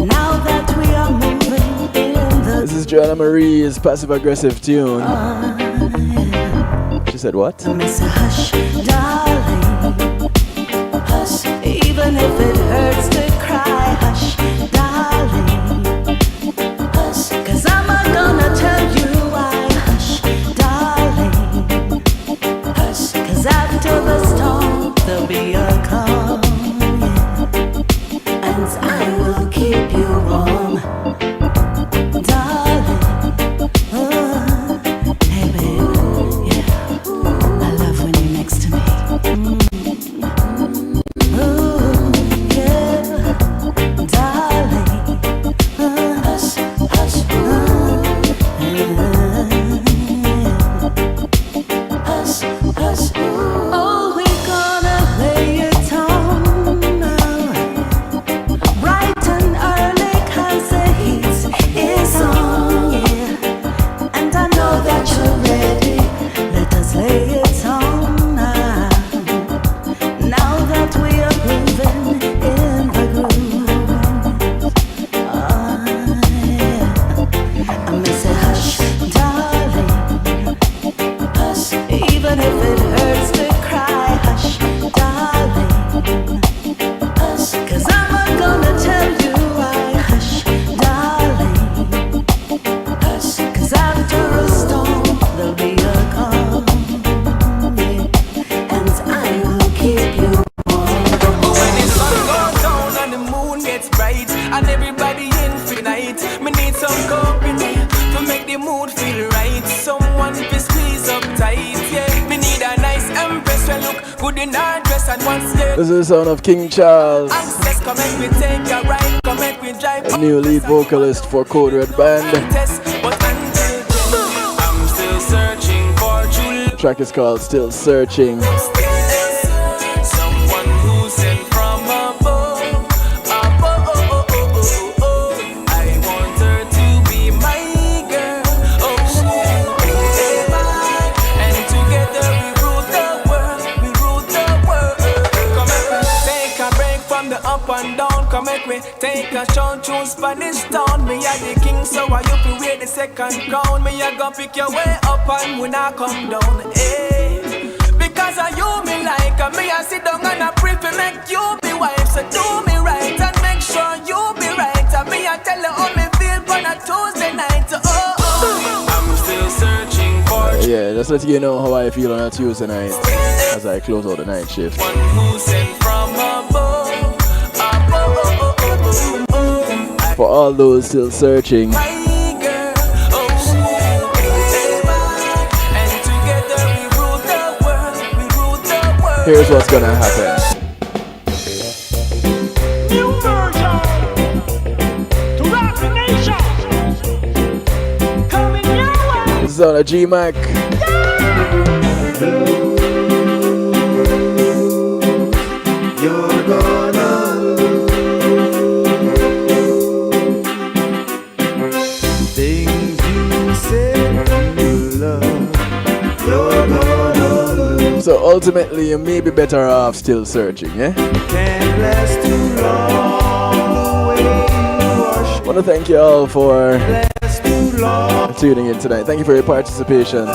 S16: now that we are moving in the.
S1: This is Joanna Marie's passive aggressive tune. She said what?
S16: Hush, darling. Hush, even if it hurts to cry. Hush, darling. Hush, 'cause I'm not gonna tell you why. Hush, darling. Hush, 'cause after the storm there'll be a calm. Yeah. And I will keep you warm, darling. Hey baby, yeah. I love when you're next to me. Ooh, yeah, darling. Hush, hush, hush, hush. Oh, we're gonna lay it on now, bright and early 'cause the heat is on, yeah. And I know that you're ready. Let us lay it on now. Now that we are moving in the groove. Yeah. I may say hush, darling. Hush, even if it hurts to cry. Hush, darling. Hush, 'cause I'm not gonna tell you why. Hush, darling. Hush, 'cause after a storm there'll be a calm. Yeah. And I will keep you warm.
S2: When the sun goes down and the moon gets bright and everybody in for the night, me need some company to make the mood feel right. Someone to squeeze up tight, yeah. Me need a nice empress to look good in her dress and once again.
S1: This is the sound of King Charles,
S2: Access, come and we take a ride, come and we drive.
S1: a new lead vocalist for Code Red Band.
S2: Test, but until then, I'm still searching for true love.
S1: The track is called Still Searching.
S2: Someone who sent from above, I want her to be my girl. And together we rule the world. Come and take a break from the up and down. Come and we take a short to Spanish town. Me a the king, so I you fi wear the second crown. Me a go pick your way up and we not come down. Hey. And me I sit down and I pray to make you be wife. So do me right and make sure you be right. And me I tell you how me feel on a Tuesday night. I'm still searching for
S1: Yeah, just let you know how I feel on a Tuesday night as I close out the night shift.
S2: one who sent from above.
S1: For all those still searching, here's what's gonna happen.
S20: New version to rock the nation. Coming your way.
S1: This is on a G-Mac.
S2: You're gonna things you said you love. You're gonna
S1: So ultimately, you may be better off still searching, yeah?
S2: can't last too long. The way you are
S1: Want to thank you all for
S2: last too long.
S1: tuning in tonight. Thank you for your participation.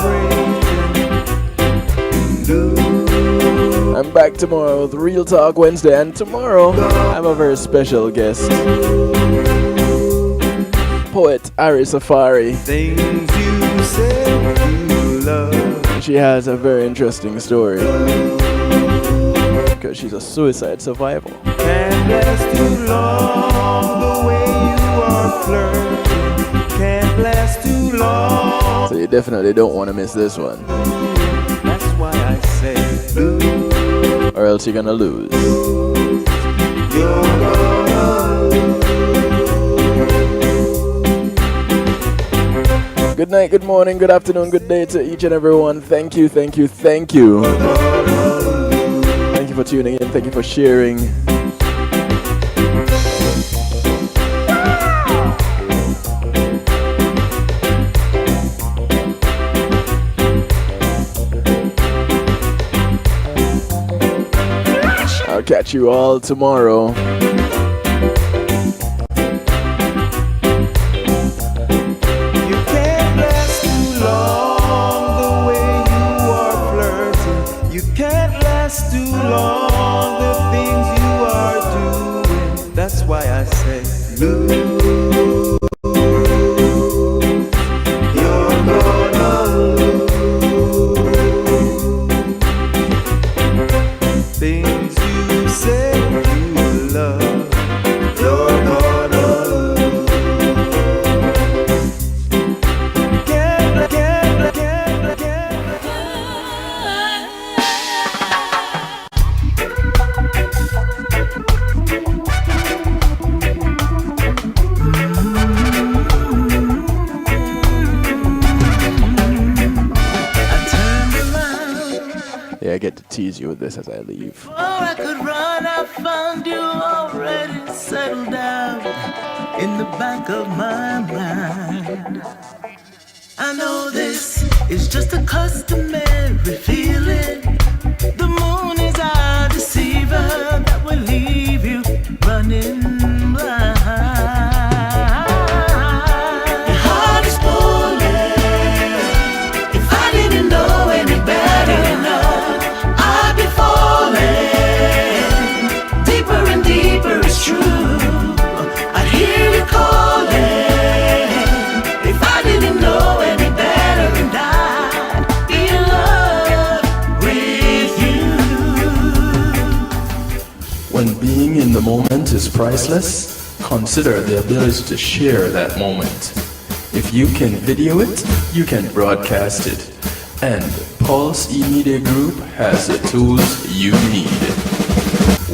S1: I'm back tomorrow with Real Talk Wednesday, and tomorrow I have a very special guest, poet Ari Safari.
S2: Things you said you love.
S1: She has a very interesting story because she's a suicide survivor.
S2: Can't last too long. The way you are flirting. Can't last too long.
S1: So you definitely don't want to miss this one,
S2: That's why I say blue.
S1: or else you're gonna lose.
S2: You're
S1: Good night, good morning, good afternoon, good day to each and everyone. Thank you, thank you, thank you. Thank you for tuning in, thank you for sharing. I'll catch you all tomorrow.
S2: can't last too long. The way you are flirting. You can't last too long. The things you are doing. That's why I say blue. You're gonna lose. Things you say you love. You're gonna lose.
S1: Yeah, I get to tease you with this as I leave.
S2: Before I could run, I found you already settled down in the back of my mind. I know this is just a customary feeling. The moon is our deceiver that will leave you running blind. Your heart is pulling. If I didn't know any better, I'd be falling deeper and deeper. It's true. I'd hear you calling. If I didn't know any better, and I'd be in love with you.
S10: When being in the moment is priceless, consider the ability to share that moment. If you can video it, you can broadcast it. And Pulse E-Media Group has the tools you need.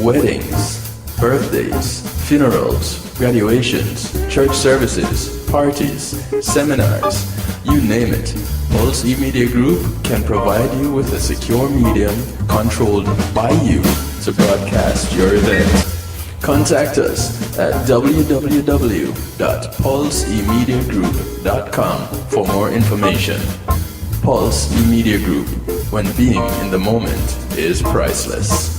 S10: Weddings, birthdays, funerals, graduations, church services, parties, seminars, you name it. Pulse E-Media Group can provide you with a secure medium controlled by you to broadcast your event. Contact us at www.pulsemediagroup.com for more information. Pulse E-Media Group, when being in the moment is priceless.